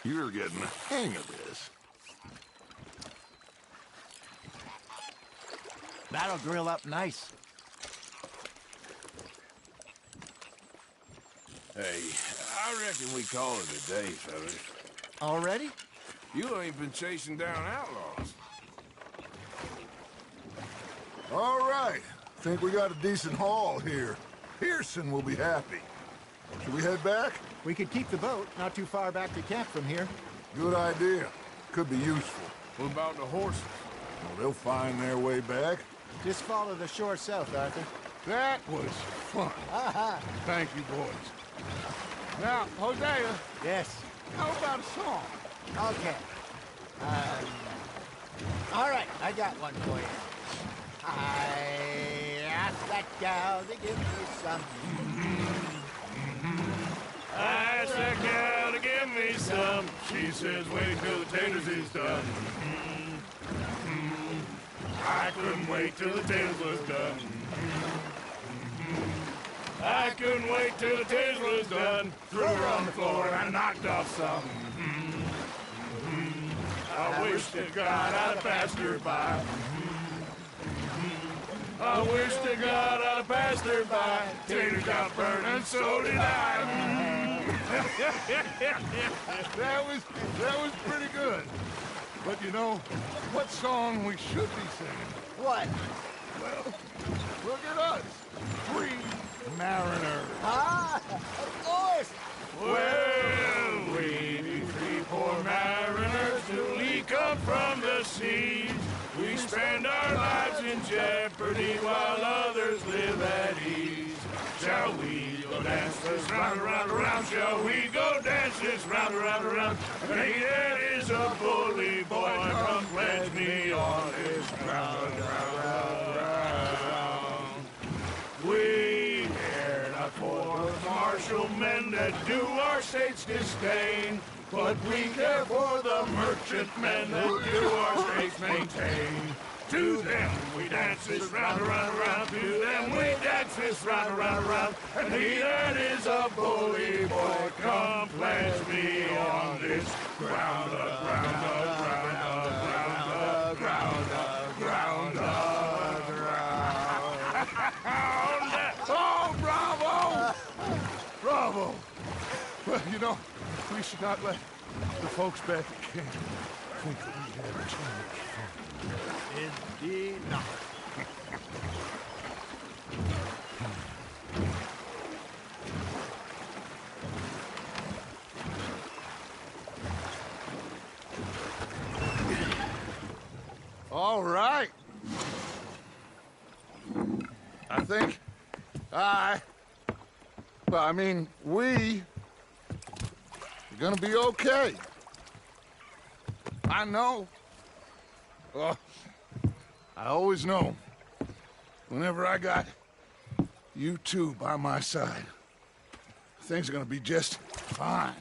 You're getting the hang of this. That'll grill up nice. Hey, I reckon we call it a day, fellas. Already? You ain't been chasing down outlaws. All right. Think we got a decent haul here. Pearson will be happy. Should we head back? We could keep the boat not too far back to camp from here. Good idea. Could be useful. What about the horses? Well, they'll find their way back. Just follow the shore south, Arthur. That was fun. Thank you, boys. Now, Hosea. Yes. How about a song? Okay. All right, I got one for you. I asked that gal to give me some. I asked that gal to give me some. She says, wait till the taters is done. I couldn't wait till the taters was done. I couldn't wait till the taters was done. Threw her on the floor and I knocked off some. I wish to God I'd have passed her by. I wish to God I'd have passed her by. Taters got burned and so did I. That was pretty good. But you know, what song we should be singing? What? Well, look at us. 3 mariners. Ah, of course. Well, we be 3 poor mariners newly come from the seas. We spend our lives in jeopardy while others live at ease. Shall we go dance this round, around, around? Shall we go dance this round, around, around? Hey, that is a bully boy. Come pledge me on this ground, ground, ground. We care not for the martial men that do our state's disdain, but we care for the merchantmen that do our states maintain. To them we dance this round, around, around. To them we dance this round, around, around. And he that is a bully boy, come pledge me on this ground, ground, ground, ground, ground, ground, ground. Oh, bravo! Bravo! Well, you know, we should not let the folks back at camp think that we had too much fun. Indeed not. All right. I think we are gonna be okay. I know. Oh, I always know. Whenever I got you two by my side, things are gonna be just fine.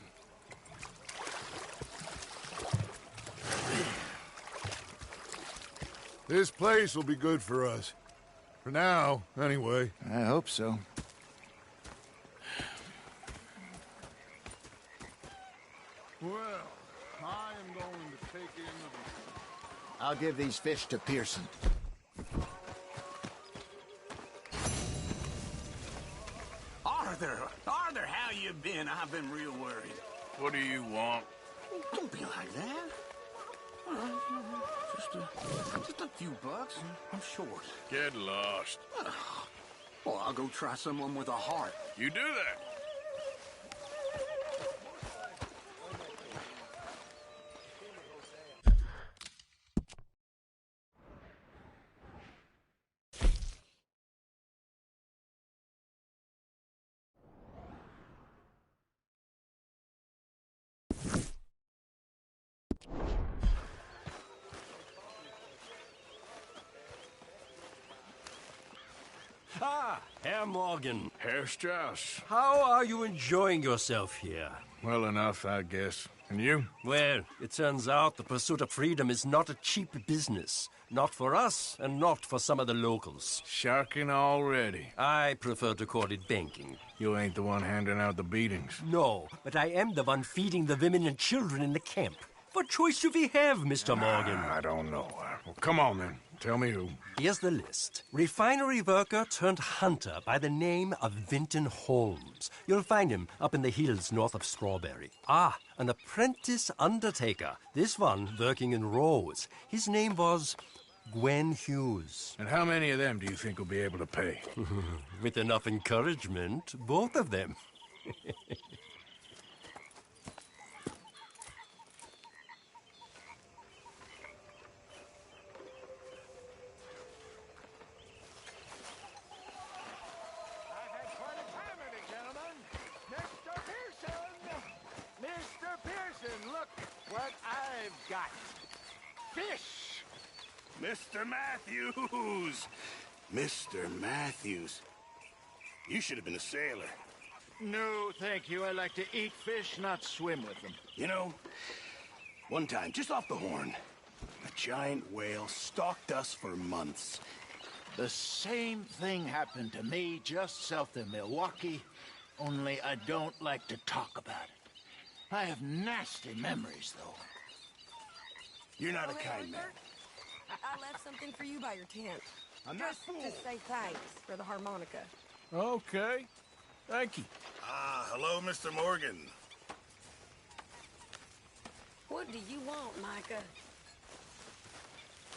This place will be good for us. For now, anyway. I hope so. Well, I am going to take in the... I'll give these fish to Pearson. Arthur, how you been? I've been real worried. What do you want? Don't be like that. Just a few bucks. I'm short. Get lost. Well, I'll go try someone with a heart. You do that. Ah, Herr Morgan. Herr Strauss. How are you enjoying yourself here? Well enough, I guess. And you? Well, it turns out the pursuit of freedom is not a cheap business. Not for us, and not for some of the locals. Sharking already. I prefer to call it banking. You ain't the one handing out the beatings. No, but I am the one feeding the women and children in the camp. What choice do we have, Mr. Morgan? I don't know. Well, come on, then. Tell me who. Here's the list. Refinery worker turned hunter by the name of Vinton Holmes. You'll find him up in the hills north of Strawberry. Ah, an apprentice undertaker. This one working in Rose. His name was Gwen Hughes. And how many of them do you think will be able to pay? With enough encouragement, both of them. Got fish! Mr. Matthews! Mr. Matthews. You should have been a sailor. No, thank you. I like to eat fish, not swim with them. You know, one time, just off the Horn, a giant whale stalked us for months. The same thing happened to me just south of Milwaukee, only I don't like to talk about it. I have nasty memories, though. You're not a hey, kind man. Arthur, I left something for you by your tent. I'm not Just fool. to say thanks for the harmonica. Okay. Thank you. Ah, hello, Mr. Morgan. What do you want, Micah?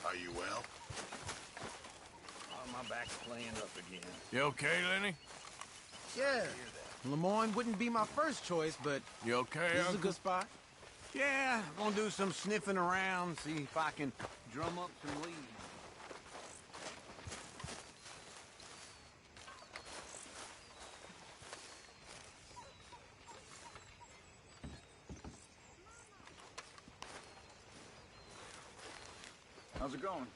Are you well? Oh, my back's playing up again. You okay, Lenny? Yeah. Lemoyne wouldn't be my first choice, but You okay, this is a Uncle? good spot. Yeah, gonna do some sniffing around, see if I can drum up some leads. How's it going?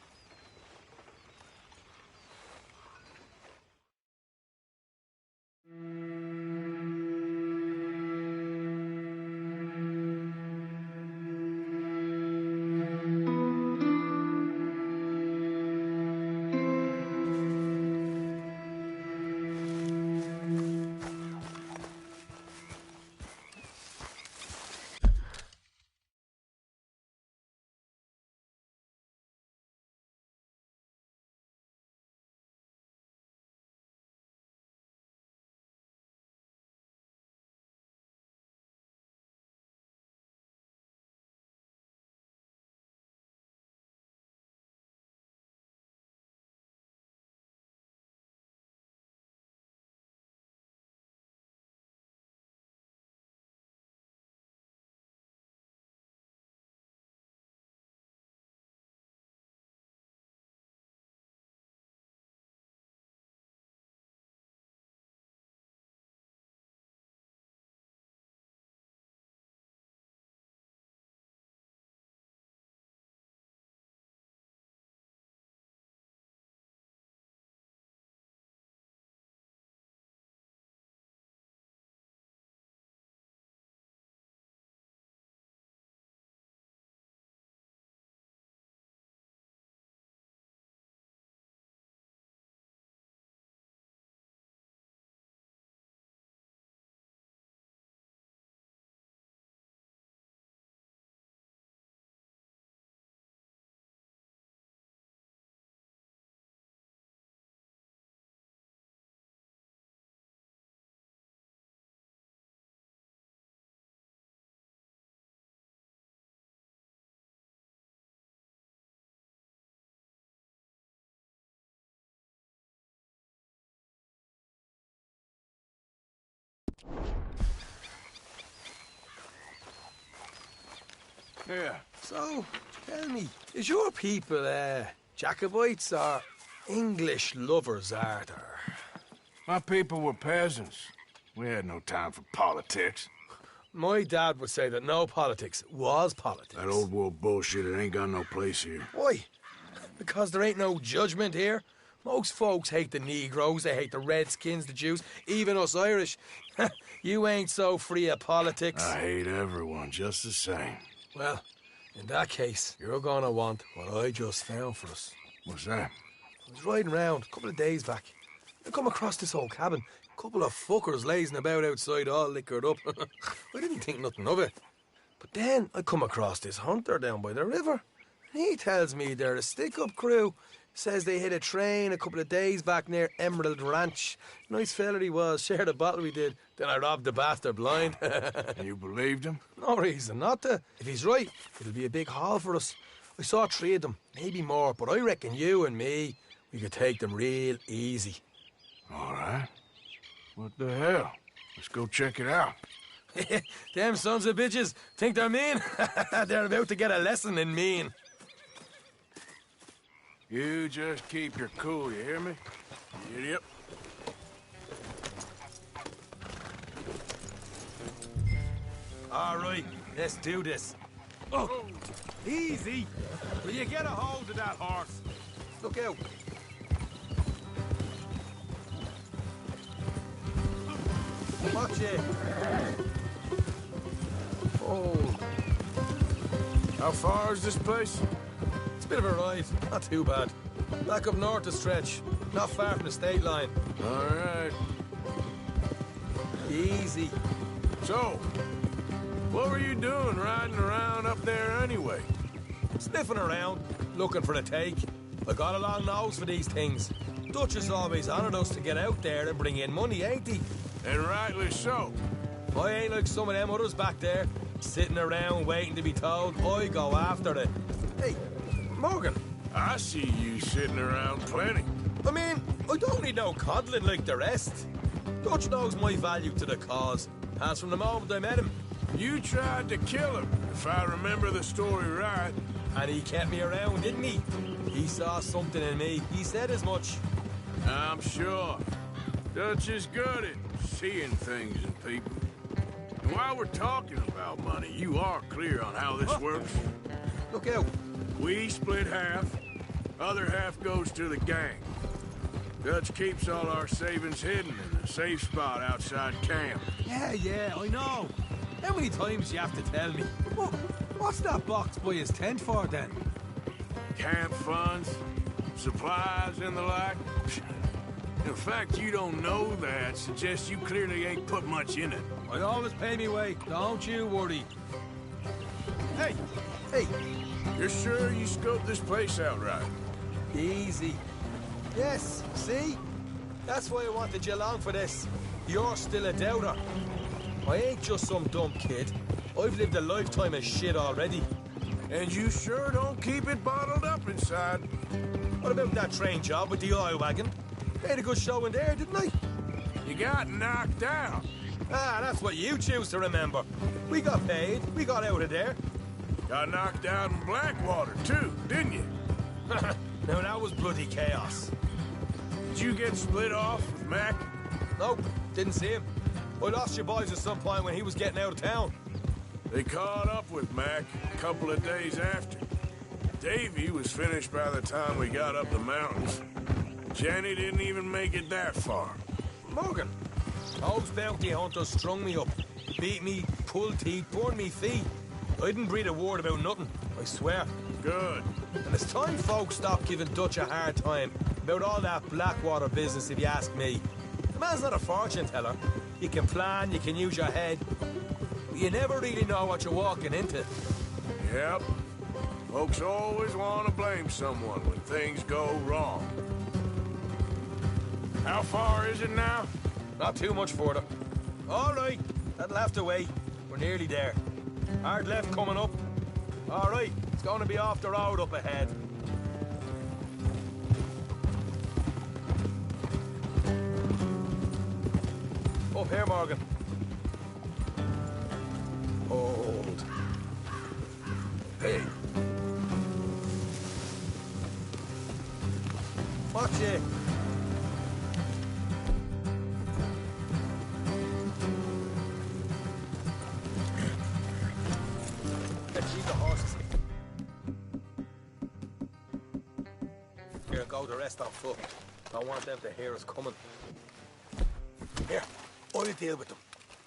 Yeah. So, tell me, is your people, Jacobites or English lovers, Arthur? My people were peasants. We had no time for politics. My dad would say that no politics was politics. That old world bullshit, it ain't got no place here. Why? Because there ain't no judgment here? Most folks hate the Negroes, they hate the Redskins, the Jews, even us Irish. You ain't so free of politics. I hate everyone just the same. Well, in that case, you're gonna want what I just found for us. What's that? I was riding round a couple of days back. I come across this old cabin. A couple of fuckers lazing about outside all liquored up. I didn't think nothing of it. But then I come across this hunter down by the river. He tells me they're a stick-up crew. Says they hit a train a couple of days back near Emerald Ranch. Nice fella he was, shared a bottle we did. Then I robbed the bastard blind. You believed him? No reason not to. If he's right, it'll be a big haul for us. I saw 3 of them, maybe more, but I reckon you and me, we could take them real easy. All right. What the hell? Let's go check it out. Them sons of bitches think they're mean. They're about to get a lesson in mean. You just keep your cool, you hear me? Yep. All right, let's do this. Oh, easy. Will you get a hold of that horse? Look out. Watch it. Oh. How far is this place? It's a bit of a ride, not too bad. Back up north a stretch, not far from the state line. All right. Easy. So, what were you doing riding around up there anyway? Sniffing around, looking for a take. I got a long nose for these things. Dutch has always honoured us to get out there and bring in money, ain't he? And rightly so. I ain't like some of them others back there, sitting around waiting to be told. I go after it. Hey, Morgan. I see you sitting around plenty. I mean, I don't need no coddling like the rest. Dutch knows my value to the cause. As from the moment I met him. You tried to kill him, if I remember the story right. And he kept me around, didn't he? He saw something in me. He said as much. I'm sure. Dutch is good at seeing things in people. And while we're talking about money, you are clear on how this works? Look out. We split half. Other half goes to the gang. Dutch keeps all our savings hidden in a safe spot outside camp. Yeah, I know. How many times do you have to tell me? What's that box by his tent for, then? Camp funds, supplies, and the like. The fact you don't know that suggests you clearly ain't put much in it. I always pay me way, don't you worry. Hey! You're sure you scoped this place out right? Easy. Yes, see? That's why I wanted you along for this. You're still a doubter. I ain't just some dumb kid. I've lived a lifetime of shit already. And you sure don't keep it bottled up inside. What about that train job with the oil wagon? Made a good show in there, didn't I? You got knocked out. Ah, that's what you choose to remember. We got paid. We got out of there. Got knocked out in Blackwater, too, didn't you? Now, that was bloody chaos. Did you get split off with Mac? Nope, didn't see him. I lost your boys at some point when he was getting out of town. They caught up with Mac a couple of days after. Davy was finished by the time we got up the mountains. Jenny didn't even make it that far. Morgan, those bounty hunters strung me up. Beat me, pulled teeth, burned me feet. I didn't breathe a word about nothing, I swear. Good. And it's time folks stopped giving Dutch a hard time about all that Blackwater business, if you ask me. The man's not a fortune teller. You can plan, you can use your head, but you never really know what you're walking into. Yep. Folks always want to blame someone when things go wrong. How far is it now? Not too much further. All right, that'll have to wait. We're nearly there. Hard left coming up. All right, it's going to be off the road up ahead. Up here, Morgan. Hold. Hey. Watch it. Let's leave the horses. Here, go the rest on foot. Don't want them to hear us coming. Here, I'll deal with them.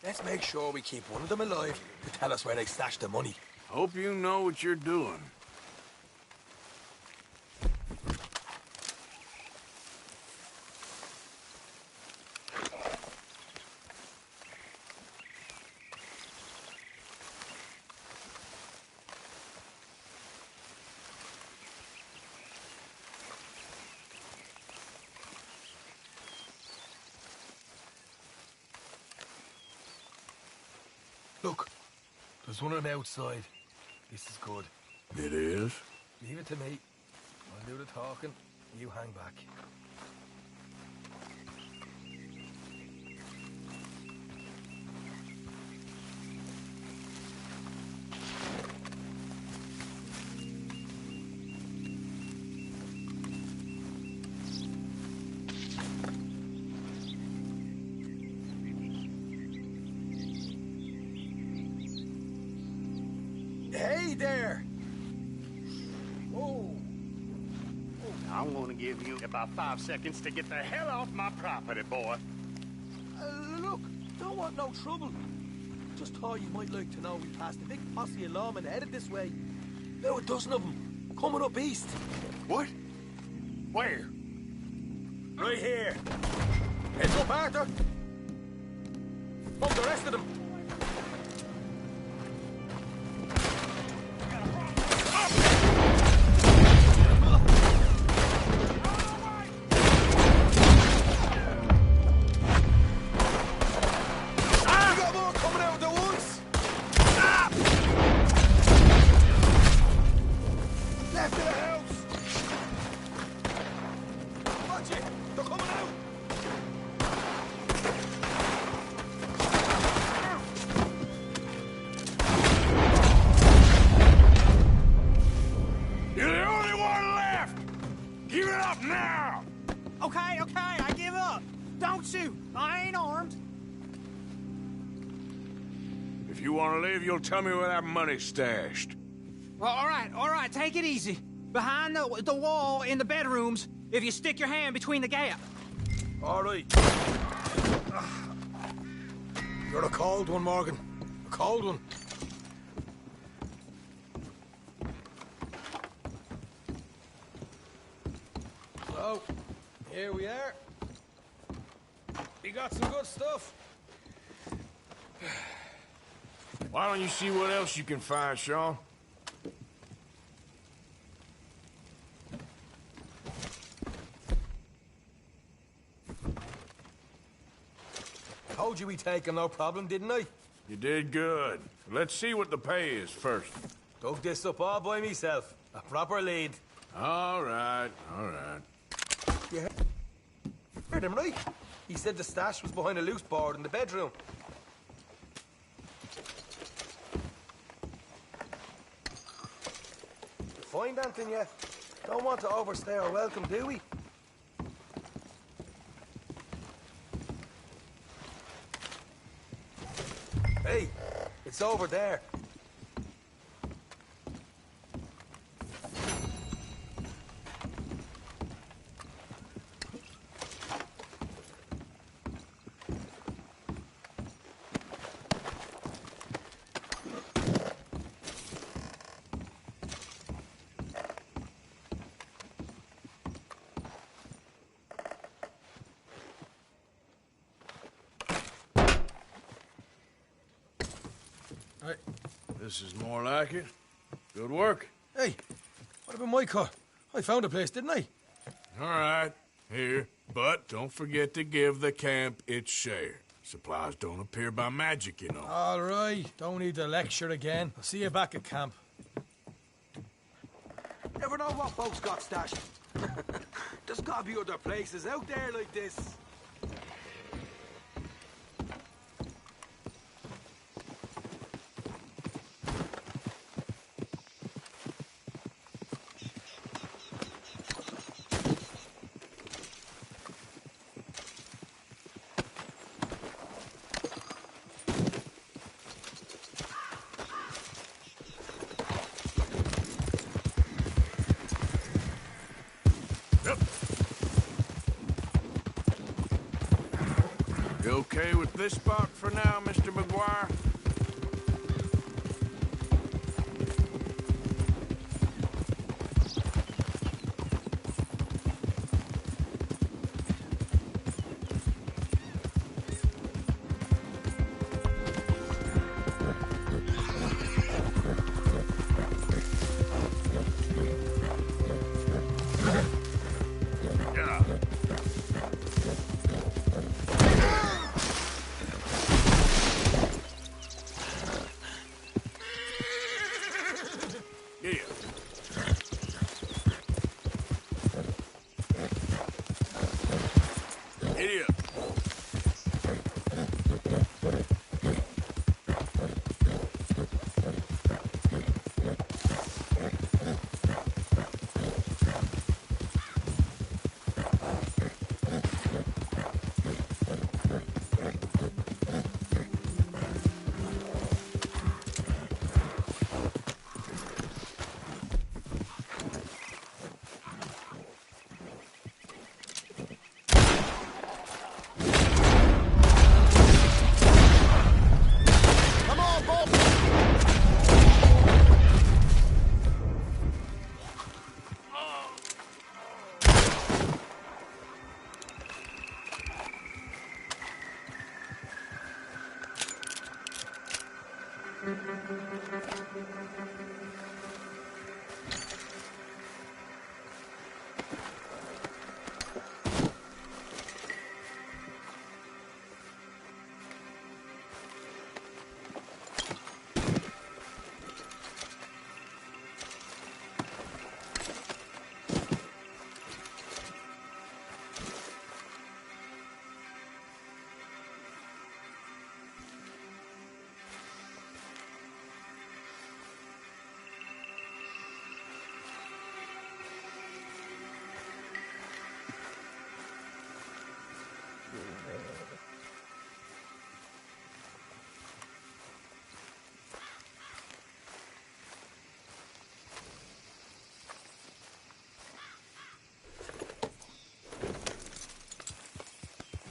Let's make sure we keep one of them alive to tell us where they stashed the money. Hope you know what you're doing. Look, there's one of them outside. This is good. It is? Leave it to me. I'll do the talking. You hang back. Hey there! Whoa! I'm gonna give you about 5 seconds to get the hell off my property, boy. Look, don't want no trouble. Just thought you might like to know we passed a big posse of lawmen headed this way. About a dozen of them, coming up east. What? Where? Right here. Heads up, Arthur. Bump the rest of them. You're the only one left! Give it up now! Okay, I give up. Don't shoot. I ain't armed. If you want to leave, you'll tell me where that money's stashed. Well, all right, take it easy. Behind the wall in the bedrooms, if you stick your hand between the gap. All right. You're a cold one, Morgan. A cold one. So, here we are. We got some good stuff. Why don't you see what else you can find, Sean? Told you we'd take him, no problem, didn't I? You did good. Let's see what the pay is first. Dug this up all by myself. A proper lead. All right, all right. You heard him, right? He said the stash was behind a loose board in the bedroom. Find anything yet? Don't want to overstay our welcome, do we? Hey, it's over there. This is more like it. Good work. Hey, what about my car? I found a place, didn't I? All right, here. But don't forget to give the camp its share. Supplies don't appear by magic, you know. All right, don't need to lecture again. I'll see you back at camp. Never know what folks got stashed. There's gotta be other places out there like this. You okay with this spot for now, Mr. McGuire?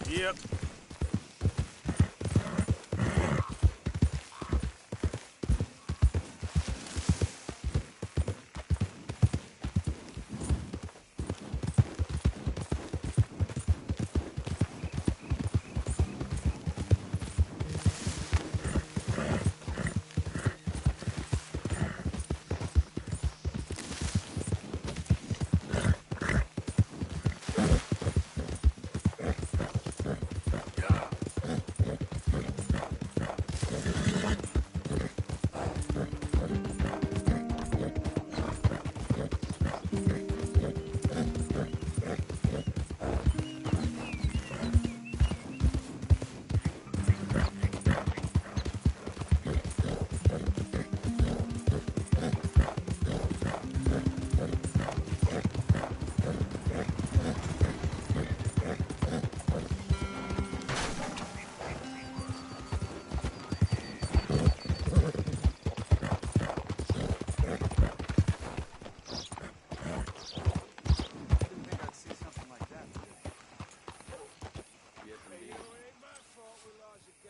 Yep.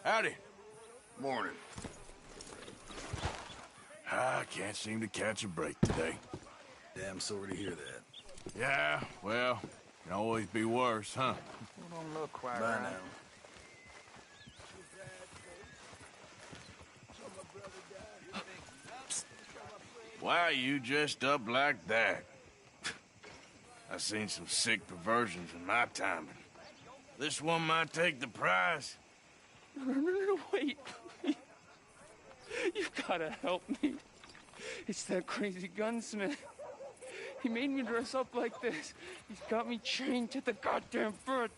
Howdy. Morning. I can't seem to catch a break today. Damn sorry to hear that. Yeah, well, can always be worse, huh? Don't look quite Bye right. now. Why are you dressed up like that? I've seen some sick perversions in my time. This one might take the prize. No, wait. You've gotta help me. It's that crazy gunsmith. He made me dress up like this. He's got me chained to the goddamn foot.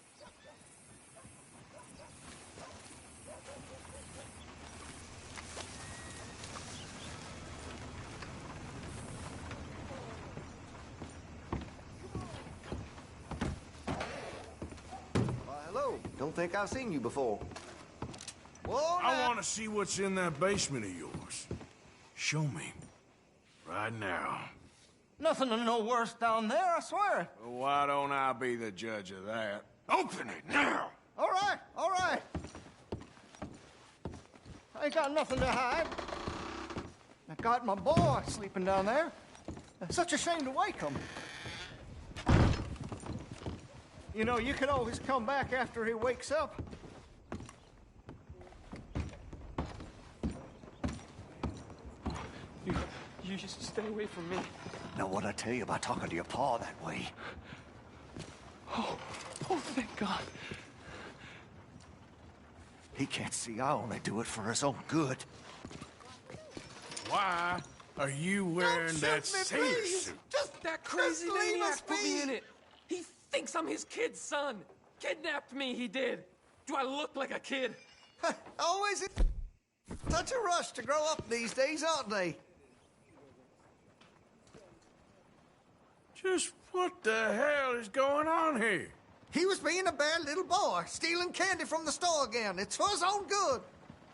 Hello. Don't think I've seen you before. Whoa, I want to see what's in that basement of yours. Show me. Right now. Nothing to no worse down there, I swear. Well, why don't I be the judge of that? Open it now! All right, all right. I ain't got nothing to hide. I got my boy sleeping down there. It's such a shame to wake him. You know, you can always come back after he wakes up. You just stay away from me. Now, what I tell you about talking to your pa that way? Oh, thank God. He can't see I only do it for his own good. Why are you wearing that sailor suit? Just that crazy maniac put me in it. He thinks I'm his kid's son. Kidnapped me, he did. Do I look like a kid? Always in such a rush to grow up these days, aren't they? Just what the hell is going on here? He was being a bad little boy, stealing candy from the store again. It's for his own good.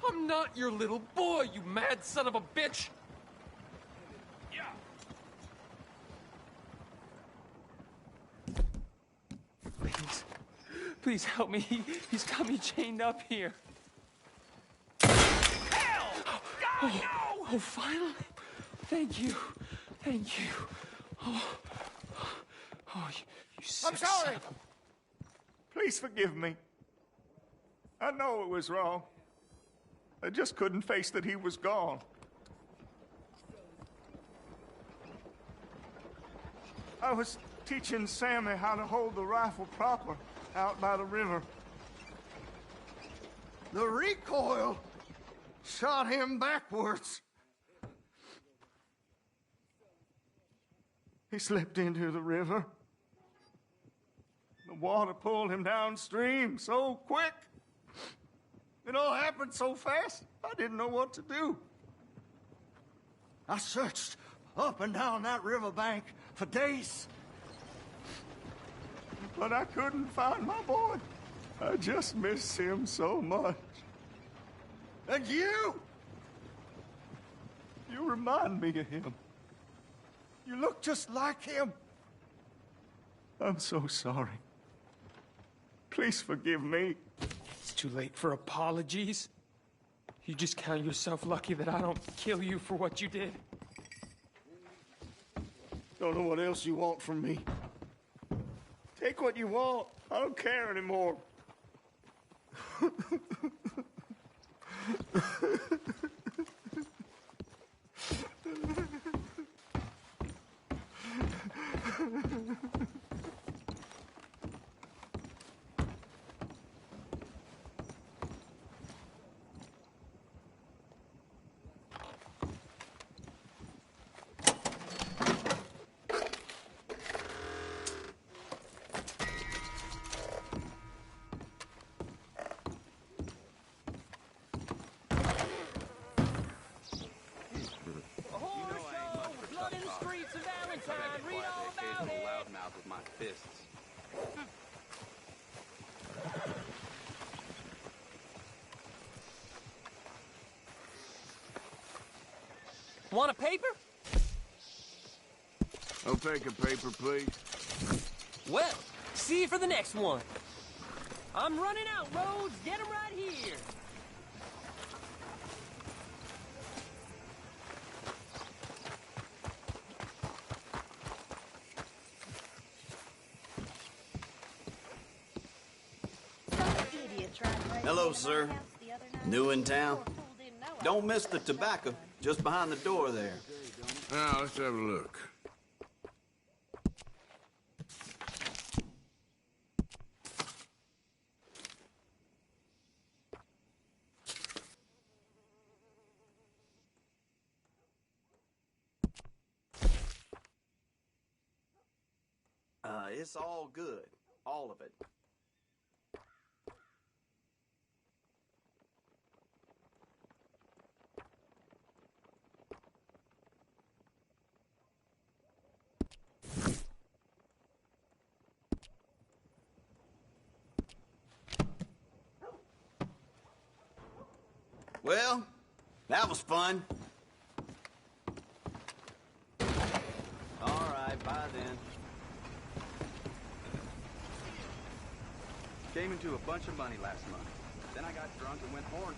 I'm not your little boy, you mad son of a bitch. Please help me. He's got me chained up here. Hell! God, no! Oh, finally. Thank you. Thank you. Oh, you sick I'm sorry. son of a- Please forgive me. I know it was wrong. I just couldn't face that he was gone. I was teaching Sammy how to hold the rifle proper out by the river. The recoil shot him backwards. He slipped into the river. The water pulled him downstream so quick. It all happened so fast, I didn't know what to do. I searched up and down that riverbank for days. But I couldn't find my boy. I just miss him so much. And you remind me of him. You look just like him. I'm so sorry. Please forgive me. It's too late for apologies. You just count yourself lucky that I don't kill you for what you did. Don't know what else you want from me. Take what you want. I don't care anymore. Want a paper? I'll take a paper, please. Well, see you for the next one. I'm running out, Rhodes. Get him right here. Hello, sir. New in town? Don't miss the tobacco. Just behind the door there. Now, let's have a look. It's all good. All of it. Well, that was fun. All right, bye then. Came into a bunch of money last month. Then I got drunk and went horn.